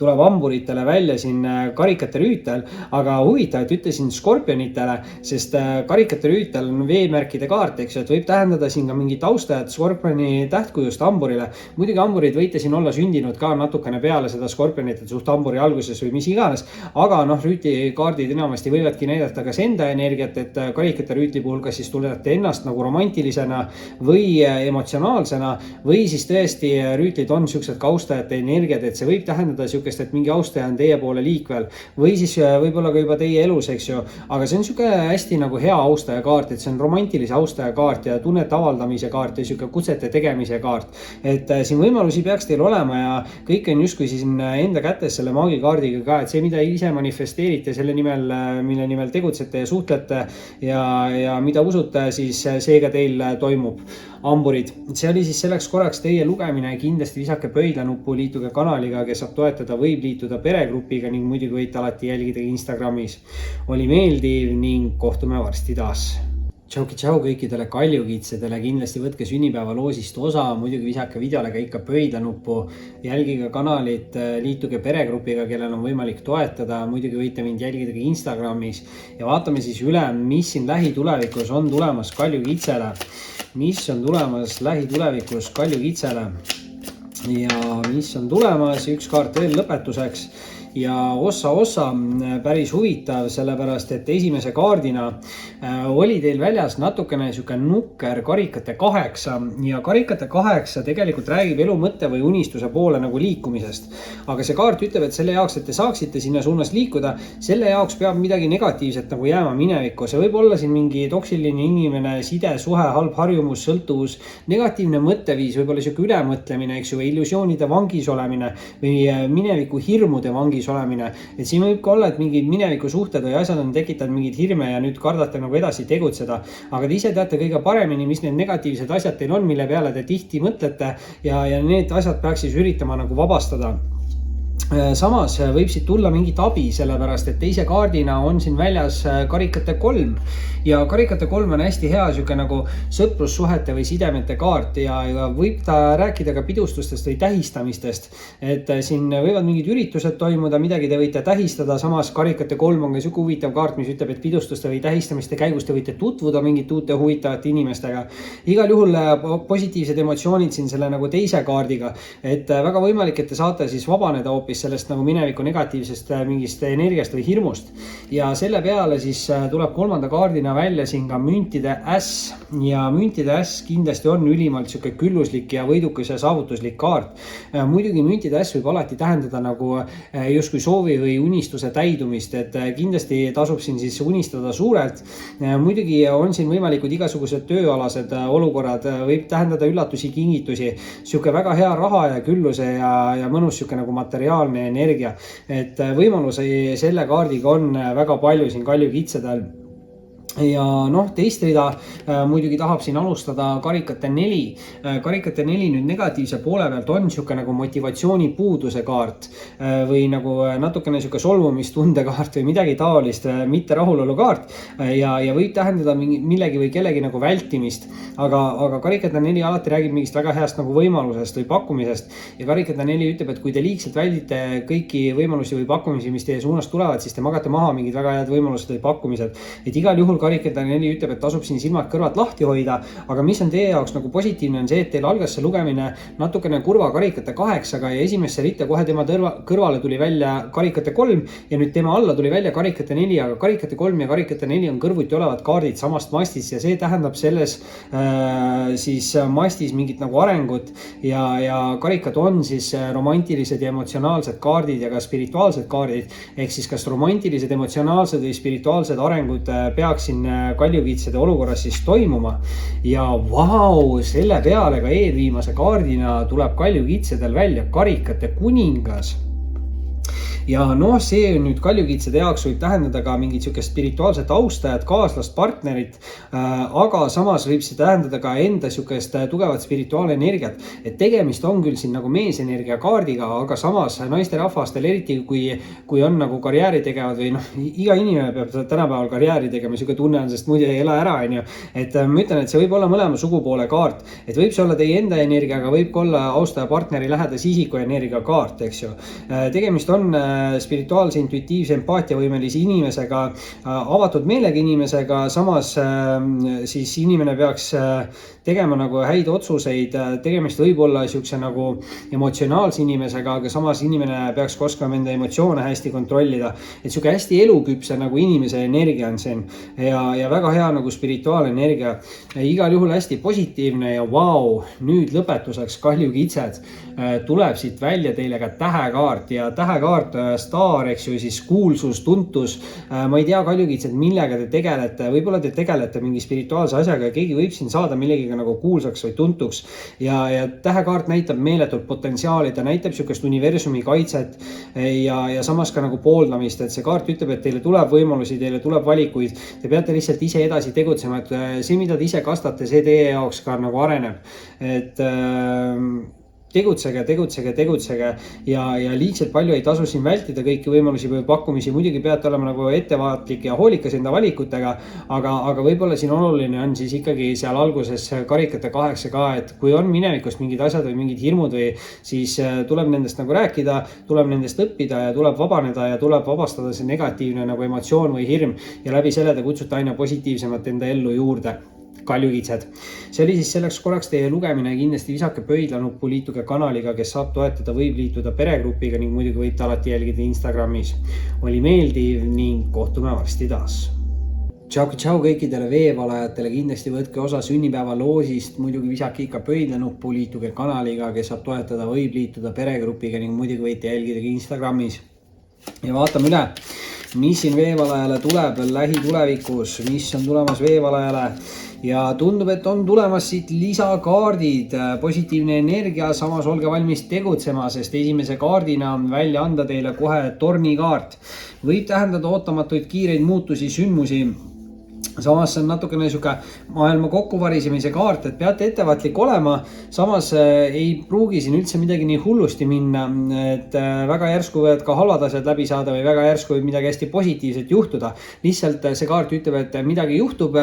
Speaker 1: tuleb hamburitele välja siin karikate rüütel, aga huvitav, et ütlesin skorpionitele, sest karikate rüütel on veemärkide kaart, eks ju, et võib tähendada siin ka mingit austajat skorpioni tähtkujust hamburile. Muidugi hamburid võite siin olla sündinud ka natukene peale seda skorpionite suht hamburi alguses või mis iganes, aga rüütli kaardid enamasti võivadki näidata kas enda energiat, et karikate rüütli puhul kas siis tunnete ennast nagu romantilisena või emotsionaalsena või siis tõesti rüütlid on siuksed ka austajate energiat, et see võib tähendada siukest, et mingi austaja on teie poole liikvel või siis võib-olla ka juba teie elus, eks ju, aga see on siuke hästi nagu hea austaja kaart, et see on romantilise austaja kaart ja tunnete avaldamise kaart ja siuke kutsete tegemise kaart. Et siin võimalusi peaks teil olema ja kõik on justkui siin enda kätes selle maagikaardiga ka, et see, mida ise manifesteerite selle nimel, mille nimel tegutsete ja suhtlete ja mida usute, siis see ka teil toimub. Hamburid, see oli siis selleks korraks teie lugemine, kindlasti visake pöidlanuppu, liituge kanaliga, kes saab toetada, võib liituda peregrupiga ning muidugi võite alati jälgida Instagramis. Oli meeldiv ning kohtume varsti taas. Tšau kõikidele kaljukitsedele, kindlasti võtke sünnipäeva loosist osa, muidugi visake videole ka ikka pöidlanuppu, jälgige kanalit, liituge peregrupiga, kellel on võimalik toetada, muidugi võite mind jälgida ka Instagramis ja vaatame siis üle, mis siin lähitulevikus on tulemas kaljukitsele. Mis on tulemas lähitulevikus kaljukitsele ja mis on tulemas, üks kaart veel lõpetuseks. Ja ossa päris huvitav, sellepärast et esimese kaardina oli teil väljas natukene siuke nukker karikate 8 ja karikate 8 tegelikult räägib elu mõtte või unistuse poole nagu liikumisest. Aga see kaart ütleb, et selle jaoks, et te saaksite sinna suunas liikuda, selle jaoks peab midagi negatiivset nagu jääma minevikku. See võib olla siin mingi toksiline inimene, side, suhe, halb harjumus, sõltuvus, negatiivne mõtteviis, võib-olla siuke ülemõtlemine, eks ju, või illusioonide vangis olemine või mineviku hirmude vangis olemine. Et siin võib ka olla, et mingid mineviku suhted või asjad on tekitanud mingid hirme ja nüüd kardate nagu edasi tegutseda. Aga te ise teate kõige paremini, mis need negatiivsed asjad teil on, mille peale te tihti mõtlete ja need asjad peaks siis üritama nagu vabastada. Samas võib siit tulla mingit abi, sellepärast et teise kaardina on siin väljas karikate 3 ja karikate 3 on hästi hea siuke nagu sõprussuhete või sidemete kaart ja võib ta rääkida ka pidustustest või tähistamistest, et siin võivad mingid üritused toimuda, midagi te võite tähistada, samas karikate 3 on ka siuke huvitav kaart, mis ütleb, et pidustuste või tähistamiste käigus te võite tutvuda mingite uute huvitavate inimestega. Igal juhul positiivsed emotsioonid siin selle nagu teise kaardiga, et väga võimalik, et te saate siis vabaneda hoopis kõigest sellest nagu mineviku negatiivsest mingist energiast või hirmust. Ja selle peale siis tuleb kolmanda kaardina välja siin ka müntide äss ja müntide äss kindlasti on ülimalt sihuke külluslik ja võidukas ja saavutuslik kaart. Muidugi müntide äss võib alati tähendada nagu justkui soovi või unistuse täidumist, et kindlasti tasub siin siis unistada suurelt. Muidugi on siin võimalikud igasugused tööalased olukorrad, võib tähendada üllatusi, kingitusi, sihuke väga hea raha ja külluse ja mõnus sihuke nagu materiaalne energia. Et võimalusi selle kaardiga on väga palju siin kaljukitsedel. Ja teist rida muidugi tahab siin alustada karikate 4. Karikate 4 nüüd negatiivse poole pealt on sihuke nagu motivatsiooni puuduse kaart või nagu natukene sihuke solvumistunde kaart või midagi taolist, mitte rahulolu kaart ja võib tähendada millegi või kellegi nagu vältimist. Aga karikate 4 alati räägib mingist väga heast nagu võimalusest või pakkumisest ja karikate 4 ütleb, et kui te liigselt väldite kõiki võimalusi või pakkumisi, mis teie suunast tulevad, siis te magate maha mingid väga head võimalused või pakkumised. Et igal juhul karikate 4 ütleb, et tasub siin silmad kõrvad lahti hoida, aga mis on teie jaoks nagu positiivne on see, et teil algas see lugemine natukene kurva karikate 8-ga ja esimesse ritta kohe tema kõrvale tuli välja karikate 3 ja nüüd tema alla tuli välja karikate 4, aga karikate 3 ja karikate 4 on kõrvuti olevad kaardid samast mastist ja see tähendab selles siis mastis mingit nagu arengut ja karikad on siis romantilised ja emotsionaalsed kaardid ja ka spirituaalsed kaardid, ehk siis kas romantilised, emotsionaalsed või spirituaalsed arengud peaks kaljukitsede olukorras siis toimuma ja vau, selle peale ka eelviimase kaardina tuleb kaljukitsedel välja karikate kuningas. Ja see nüüd kaljukitsede jaoks võib tähendada ka mingit siukest spirituaalset austajat, kaaslast, partnerit, aga samas võib see tähendada ka enda siukest tugevat spirituaalenergiat, et tegemist on küll siin nagu meesenergia kaardiga, aga samas naisterahvastel, eriti kui on nagu karjääri tegevad või iga inimene peab tänapäeval karjääri tegema, siuke tunne on, sest muidu ei ela ära, on ju. Et ma ütlen, et see võib olla mõlema sugupoole kaart, et võib see olla teie enda energia, aga võib ka olla austaja partneri lähedase isiku energia kaart, eks ju. Tegemist on spirituaalse, intuitiivse, empaatiavõimelise inimesega, avatud meelega inimesega, samas siis inimene peaks tegema nagu häid otsuseid, tegemist võib olla siukse nagu emotsionaalse inimesega, aga samas inimene peaks oskama enda emotsioone hästi kontrollida, et siuke hästi eluküpse nagu inimese energia on siin ja väga hea nagu spirituaalenergia, igal juhul hästi positiivne ja vau, nüüd lõpetuseks kaljukitsed tuleb siit välja teile ka tähekaart ja tähekaart staar, eks ju, siis kuulsus, tuntus. Ma ei tea, kaljukitsed, millega te tegelete, võib-olla te tegelete mingi spirituaalse asjaga ja keegi võib siin saada millegiga nagu kuulsaks või tuntuks ja tähekaart näitab meeletult potentsiaali, ta näitab siukest universumi kaitset ja samas ka nagu pooldamist, et see kaart ütleb, et teile tuleb võimalusi, teile tuleb valikuid, te peate lihtsalt ise edasi tegutsema, et see, mida te ise kastate, see teie jaoks ka nagu areneb, et tegutsege ja liigselt palju ei tasu siin vältida kõiki võimalusi või pakkumisi, muidugi peate olema nagu ettevaatlik ja hoolikas enda valikutega, aga võib-olla siin oluline on siis ikkagi seal alguses karikate 8 ka, et kui on minevikust mingid asjad või mingid hirmud või siis tuleb nendest nagu rääkida, tuleb nendest õppida ja tuleb vabaneda ja tuleb vabastada see negatiivne nagu emotsioon või hirm ja läbi selle te kutsute aina positiivsemat enda ellu juurde. Kaljukitsed. See oli siis selleks korraks teie lugemine, kindlasti visake pöidlanuppu, liituge kanaliga, kes saab toetada, võib liituda peregrupiga ning muidugi võite alati jälgida Instagramis. Oli meeldiv ning kohtume varsti taas. Tšau kõikidele veevalajatele, kindlasti võtke osa sünnipäeva loosist, muidugi visake ikka pöidlanuppu, liituge kanaliga, kes saab toetada, võib liituda peregrupiga ning muidugi võite jälgida Instagramis. Ja vaatame üle, mis siin veevalajale tuleb lähitulevikus, mis on tulemas veevalajale ja tundub, et on tulemas siit lisakaardid, positiivne energia, samas olge valmis tegutsema, sest esimese kaardina on välja anda teile kohe tornikaart. Võib tähendada ootamatuid kiireid muutusi, sündmusi. Samas see on natukene siuke maailma kokkuvarisemise kaart, et peate ettevaatlik olema, samas ei pruugi siin üldse midagi nii hullusti minna, et väga järsku võivad ka halvad asjad läbi saada või väga järsku võib midagi hästi positiivset juhtuda. Lihtsalt see kaart ütleb, et midagi juhtub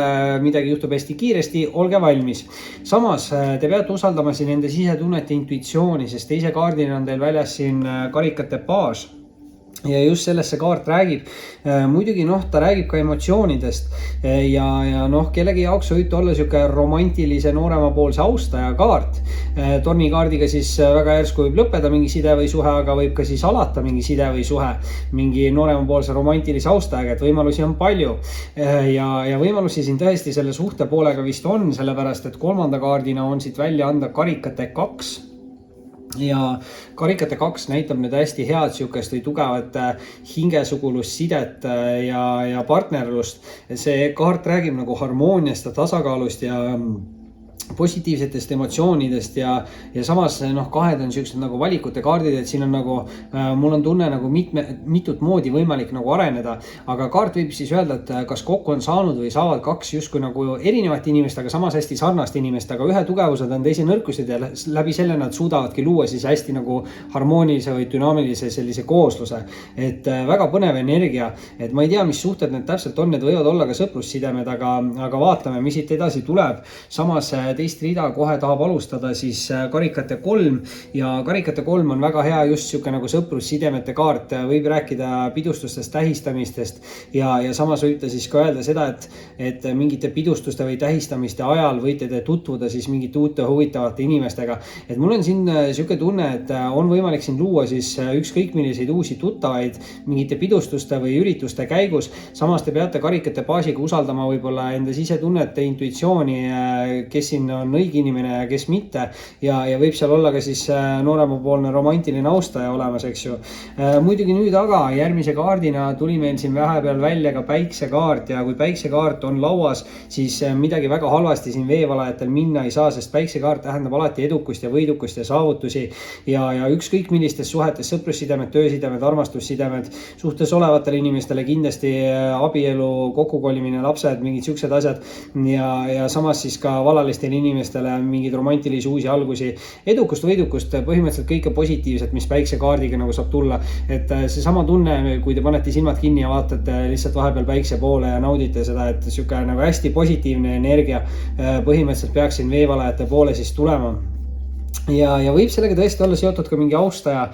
Speaker 1: hästi kiiresti, olge valmis. Samas te peate usaldama siin enda sisetunnet ja intuitsiooni, sest teise kaardina on teil väljas siin karikate paas. ja just sellest see kaart räägib. Muidugi ta räägib ka emotsioonidest ja kellegi jaoks võib olla sihuke romantilise nooremapoolse austaja kaart. Tornikaardiga siis väga järsku võib lõppeda mingi side või suhe, aga võib ka siis alata mingi side või suhe mingi nooremapoolse romantilise austajaga, et võimalusi on palju. Ja võimalusi siin tõesti selle suhte poolega vist on, sellepärast et 3. kaardina on siit välja anda karikate 2. ja karikate 2 näitab nüüd hästi head sihukest või tugevat hingesugulussidet ja partnerlust. See kaart räägib nagu harmooniast ja tasakaalust ja positiivsetest emotsioonidest ja samas kahed on siuksed nagu valikute kaardid, et siin on nagu mul on tunne nagu mitut moodi võimalik nagu areneda, aga kaart võib siis öelda, et kas kokku on saanud või saavad kaks justkui nagu erinevat inimest, aga samas hästi sarnast inimest, aga ühe tugevused on teise nõrkused ja läbi selle nad suudavadki luua siis hästi nagu harmoonilise või dünaamilise sellise koosluse. Et väga põnev energia, et ma ei tea, mis suhted need täpselt on, need võivad olla ka sõprussidemed, aga vaatame, mis siit edasi tuleb. Samas teist rida kohe tahab alustada siis karikate 3 ja karikate 3 on väga hea just siuke nagu sõprussidemete kaart, võib rääkida pidustustest, tähistamistest ja samas võib ta siis ka öelda seda, et mingite pidustuste või tähistamiste ajal võite te tutvuda siis mingite uute huvitavate inimestega. Et mul on siin siuke tunne, et on võimalik siin luua siis ükskõik milliseid uusi tuttavaid mingite pidustuste või ürituste käigus. Samas te peate karikate baasiga usaldama võib-olla enda sisetunnete, intuitsiooni, kes siin on õige inimene ja kes mitte ja võib seal olla ka siis nooremapoolne romantiline austaja olemas, eks ju. Muidugi nüüd aga järgmise kaardina tuli meil siin vahepeal välja ka päiksekaart ja kui päiksekaart on lauas, siis midagi väga halvasti siin veevalajatel minna ei saa, sest päiksekaart tähendab alati edukust ja võidukust ja saavutusi ja ükskõik millistes suhetes, sõprussidemed, töösidemed, armastussidemed, suhtes olevatele inimestele kindlasti abielu, kokkukolimine, lapsed, mingid siuksed asjad ja samas siis ka valalistele inimestele mingid romantilisi uusi algusi, edukust, võidukust, põhimõtteliselt kõike positiivset, mis päiksekaardiga nagu saab tulla. Et seesama tunne, kui te panete silmad kinni ja vaatate lihtsalt vahepeal päikse poole ja naudite seda, et siuke nagu hästi positiivne energia põhimõtteliselt peaks siin veevalajate poole siis tulema. Ja võib sellega tõesti olla seotud ka mingi austaja,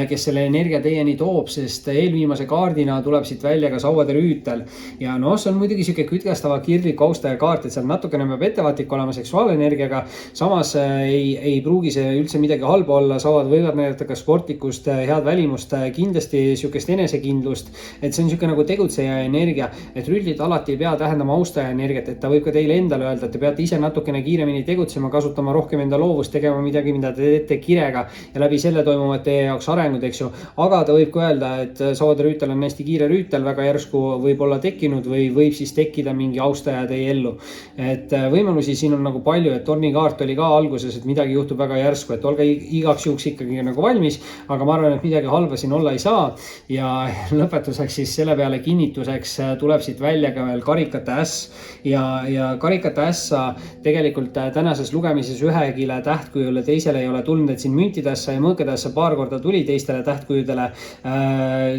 Speaker 1: kes selle energia teieni toob, sest eelviimase kaardina tuleb siit välja ka sauade rüütel. Ja see on muidugi siuke kütkestava kirgliku austaja kaart, et seal natukene peab ettevaatlik olema seksuaalenergiaga. Samas ei pruugi see üldse midagi halba olla, sauad võivad näidata ka sportlikust, head välimust, kindlasti siukest enesekindlust, et see on siuke nagu tegutseja energia, et rüllid alati ei pea tähendama austaja energiat, et ta võib ka teile endale öelda, et te peate ise natukene kiiremini tegutsema, kasutama rohkem enda loovust, tegema midagi, mida te teete kirega ja läbi selle toimuvad teie jaoks arengud, eks ju. Aga ta võib ka öelda, et sauade rüütel on hästi kiire rüütel, väga järsku võib olla tekkinud või võib siis tekkida mingi austaja teie ellu. Et võimalusi siin on nagu palju, et tornikaart oli ka alguses, et midagi juhtub väga järsku, et olge igaks juhuks ikkagi nagu valmis, aga ma arvan, et midagi halba siin olla ei saa. Ja lõpetuseks siis selle peale kinnituseks tuleb siit välja ka veel karikate äss ja karikate ässa tegelikult tänases lugemises ühegile tähtkujule teisele ei ole tulnud, et siin müntidässa ja mõõkadässa paar korda tuli teistele tähtkujudele.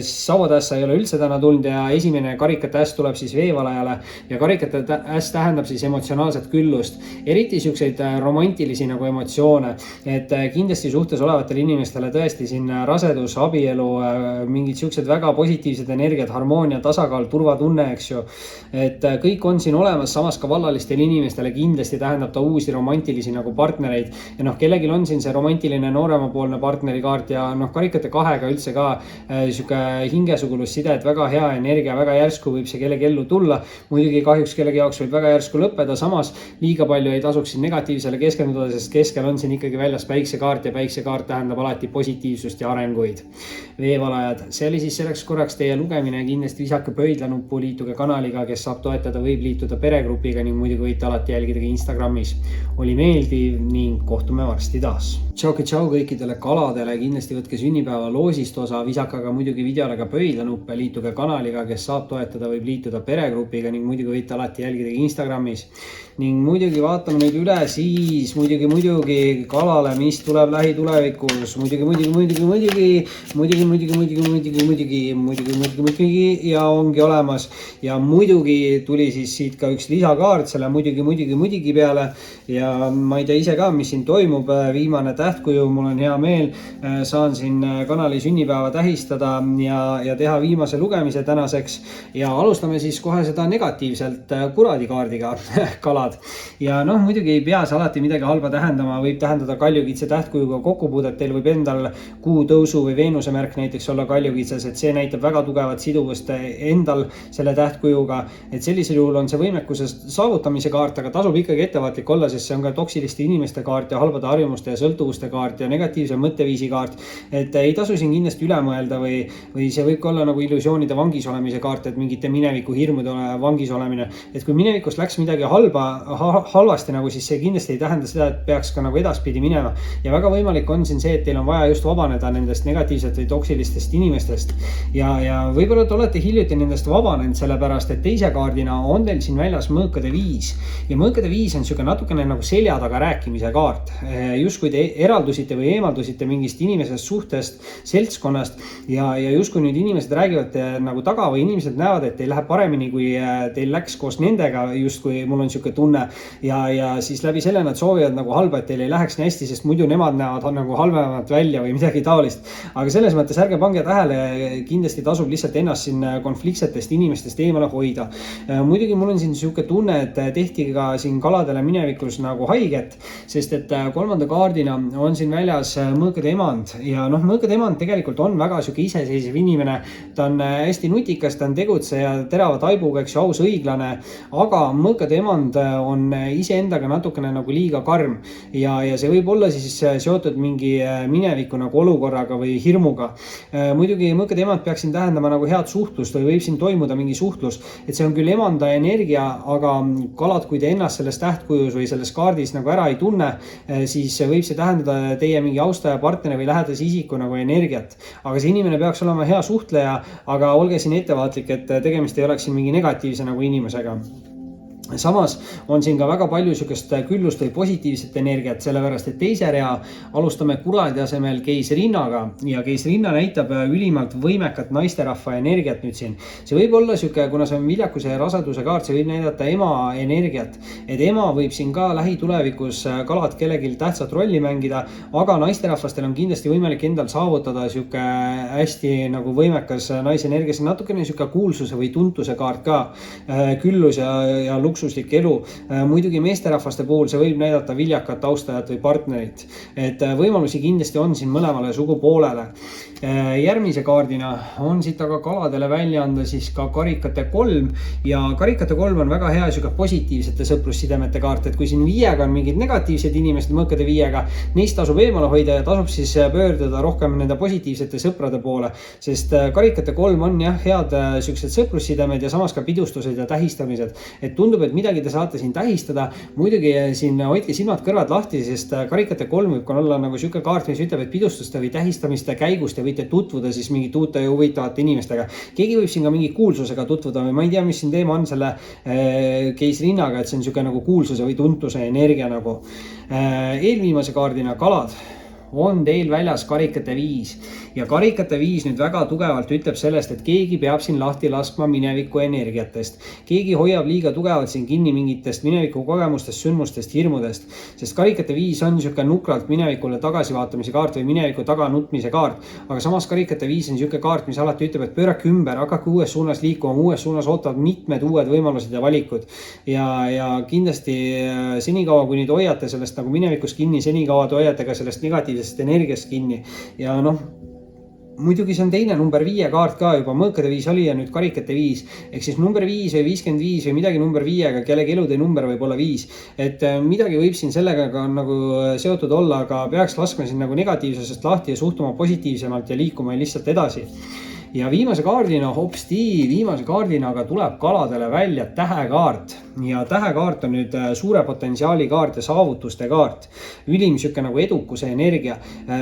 Speaker 1: Sauadässa ei ole üldse täna tulnud ja esimene karikate äss tuleb siis veevalajale ja karikate äss tähendab siis emotsionaalset küllust, eriti siukseid romantilisi nagu emotsioone, et kindlasti suhtes olevatele inimestele tõesti siin rasedus, abielu, mingid siuksed väga positiivsed energiat, harmoonia, tasakaal, turvatunne, eks ju, et kõik on siin olemas, samas ka vallalistele inimestele kindlasti tähendab ta uusi romantilisi nagu partnereid ja kellelgi on siin see romantiline nooremapoolne partnerikaart ja karikate 2-ga üldse ka siuke hingesugulusside, et väga hea energia, väga järsku võib see kellegi ellu tulla. Muidugi kahjuks kellegi jaoks võib väga järsku lõppeda, samas liiga palju ei tasuks siin negatiivsele keskenduda, sest keskel on siin ikkagi väljas päiksekaart ja päiksekaart tähendab alati positiivsust ja arenguid. Veevalajad, see oli siis selleks korraks teie lugemine, kindlasti visake pöidlanuppu, liituge kanaliga, kes saab toetada, võib liituda peregrupiga ning muidugi võite alati jälgida ka Instagramis. Oli meeldiv ning kohtume varsti taas. Tšau kõikidele kaladele, kindlasti võtke sünnipäeva loosist osa, visake aga muidugi videole ka pöidlanuppe, liituge kanaliga, kes saab toetada, võib liituda peregrupiga ning muidugi võite alati jälgida Instagramis. Ning muidugi vaatame nüüd üle siis muidugi kalale, mis tuleb lähitulevikus, muidugi ja ongi olemas ja muidugi tuli siis siit ka üks lisakaart selle muidugi peale ja ma ei tea ise ka, mis siin toimub. viimane tähtkuju, mul on hea meel, saan siin kanali sünnipäeva tähistada ja teha viimase lugemise tänaseks ja alustame siis kohe seda negatiivselt kuradikaardiga kalad. Ja noh, muidugi ei pea see alati midagi halba tähendama, võib tähendada kaljukitse tähtkujuga kokkupuudet, teil võib endal kuu tõusu või Veenuse märk näiteks olla kaljukitses, et see näitab väga tugevat siduvust endal selle tähtkujuga, et sellisel juhul on see võimekuse saavutamise kaart, aga tasub ikkagi ettevaatlik olla, sest see on ka toksiliste inimeste kaart ja halbade harjumuste ja sõltuvuste kaart ja negatiivse mõtteviisi kaart, et ei tasu siin kindlasti üle mõelda või see võib ka olla nagu illusioonide vangis olemise kaart, et mingite mineviku hirmude vangis olemine, et kui minevikus läks midagi halvasti nagu, siis see kindlasti ei tähenda seda, et peaks ka nagu edaspidi minema ja väga võimalik on siin see, et teil on vaja just vabaneda nendest negatiivset või toksilistest inimestest ja võib-olla te olete hiljuti nendest vabanenud, sellepärast et teise kaardina on teil siin väljas mõõkade 5 ja mõõkade 5 on siuke natukene nagu selja taga rääkimise kaart. Justkui te eraldusite või eemaldusite mingist inimesest, suhtest, seltskonnast ja justkui nüüd inimesed räägivad nagu taga või inimesed näevad, et teil läheb paremini, kui teil läks koos nendega, justkui mul on siuke tunne ja siis läbi selle nad soovivad nagu halba, et teil ei läheks nii hästi, sest muidu nemad näevad nagu halvemad välja või midagi taolist. Aga selles mõttes ärge pange tähele, kindlasti tasub lihtsalt ennast siin konfliktsetest inimestest eemale hoida. Muidugi mul on siin siuke tunne, et tehti ka siin kaladele minevikus nagu haiget, sest et kolmanda kaardina on siin väljas mõõkade emand ja noh, mõõkade emand tegelikult on väga siuke iseseisev inimene, ta on hästi nutikas, ta on tegutseja, terava taibuga, eks ju, aus, õiglane, aga mõõkade emand on iseendaga natukene nagu liiga karm ja see võib olla siis seotud mingi mineviku nagu olukorraga või hirmuga. Muidugi mõõkade emand peaks siin tähendama nagu head suhtlust või võib siin toimuda mingi suhtlus, et see on küll emanda energia, aga kalad, kui te ennast selles tähtkujus või selles kaardis nagu ära ei tunne, siis võib see tähendada teie mingi austaja, partneri või lähedase isiku nagu energiat. Aga see inimene peaks olema hea suhtleja, aga olge siin ettevaatlik, et tegemist ei oleks siin mingi negatiivse nagu inimesega. Samas on siin ka väga palju sükest küllust või positiivset energiat, sellepärast et teise rea alustame kuradi asemel keisrinnaga ja keisrinna näitab ülimalt võimekat naisterahva energiat nüüd siin. See võib olla süke, kuna see on viljakuse ja raseduse kaart, see võib näidata ema energiat, et ema võib siin ka lähitulevikus kalad kellelgi tähtsat rolli mängida, aga naisterahvastel on kindlasti võimalik endal saavutada süke hästi nagu võimekas naisenergia, see on natukene süke kuulsuse või tuntuse kaart ka, küllus ja luksuslik elu. Muidugi meesterahvaste puhul see võib näidata viljakat austajat või partnerit, et võimalusi kindlasti on siin mõlemale sugupoolele. Järgmise kaardina on siit aga kaladele välja anda siis ka karikate 3 ja karikate 3 on väga hea süga positiivsete sõprussidemete kaart, et kui siin 5-ga on mingid negatiivsed inimesed mõõkade 5-ga, neist tasub eemale hoida ja tasub siis pöörduda rohkem nende positiivsete sõprade poole, sest karikate 3 on jah, head süksed sõprussidemed ja samas ka pidustused ja tähistamised, et tundub, et midagi te saate siin tähistada. Muidugi siin hoidke silmad kõrvad lahti, sest karikate 3 võib ka olla nagu süke kaart, mis ütleb, et pidustuste või tähistamiste käigust te võite tutvuda siis mingite uute ja huvitavate inimestega. Keegi võib siin ka mingi kuulsusega tutvuda või ma ei tea, mis siin teema on selle keisrinnaga, et see on süke nagu kuulsuse või tuntuse energia nagu. Eelviimase kaardina kalad on teil väljas karikate 5 ja karikate 5 nüüd väga tugevalt ütleb sellest, et keegi peab siin lahti laskma mineviku energiatest. Keegi hoiab liiga tugevalt siin kinni mingitest mineviku kogemustest, sündmustest, hirmudest, sest karikate 5 on niisugune nukralt minevikule tagasivaatamise kaart või mineviku taga nutmise kaart, aga samas karikate 5 on niisugune kaart, mis alati ütleb, et pöörake ümber, hakake uues suunas liikuma, uues suunas ootavad mitmed uued võimalused ja valikud ja kindlasti senikaua, kui nüüd hoiate sellest nagu minevikus kinni, senikaua te hoiate ka sellest negatiivsest energiast kinni ja noh, muidugi see on teine number 5 kaart ka juba, mõõkade 5 oli ja nüüd karikate 5, ehk siis number 5 või 55 või midagi number 5-ga, kellegi elude number võib olla 5, et midagi võib siin sellega ka nagu seotud olla, aga peaks laskma siin nagu negatiivsusest lahti ja suhtuma positiivsemalt ja liikuma lihtsalt edasi. Ja viimase kaardina, viimase kaardina aga tuleb kaladele välja tähekaart ja tähekaart on nüüd suure potentsiaali kaart ja saavutuste kaart. Ülim süke nagu edukuse energia.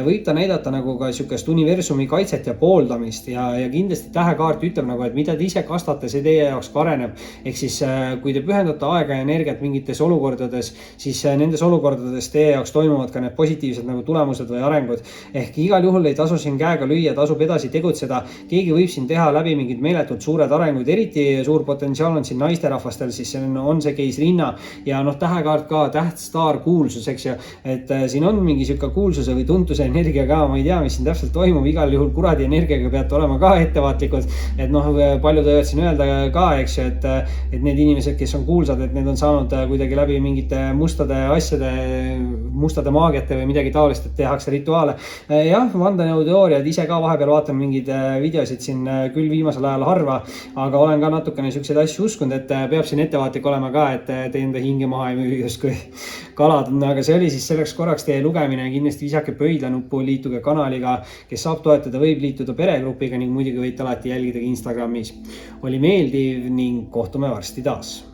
Speaker 1: Võib ta näidata nagu ka sükest universumi kaitset ja pooldamist ja kindlasti tähekaart ütleb nagu, et mida te ise kastate, see teie jaoks ka areneb. Ehk siis kui te pühendate aega ja energiat mingites olukordades, siis nendes olukordades teie jaoks toimuvad ka need positiivsed nagu tulemused või arengud. Ehk igal juhul ei tasu siin käega lüüa, tasub edasi tegutseda. keegi võib siin teha läbi mingid meeletult suured arengud, eriti suur potentsiaal on siin naisterahvastel, siis on see keisrinna ja tähekaart ka, täht, staar, kuulsus, eks ju, et siin on mingi sihuke kuulsuse või tuntuse energia ka, ma ei tea, mis siin täpselt toimub, igal juhul kuradi energiaga peate olema ka ettevaatlikud, et paljud võivad siin öelda ka, eks ju, et need inimesed, kes on kuulsad, et need on saanud kuidagi läbi mingite mustade asjade, mustade maagiate või midagi taolist, et tehakse rituaale. Jah, vandenõuteooriad, ise ka vahepeal vaatan mingeid videosid siin küll viimasel ajal harva, aga olen ka natukene siukseid asju uskunud, et peab siin ettevaatlik olema ka, et te enda hinge maha ei müü justkui kalad. Aga see oli siis selleks korraks teie lugemine, kindlasti visake pöidlanuppu, liituge kanaliga, kes saab toetada, võib liituda peregrupiga ning muidugi võite alati jälgida Instagramis. Oli meeldiv ning kohtume varsti taas.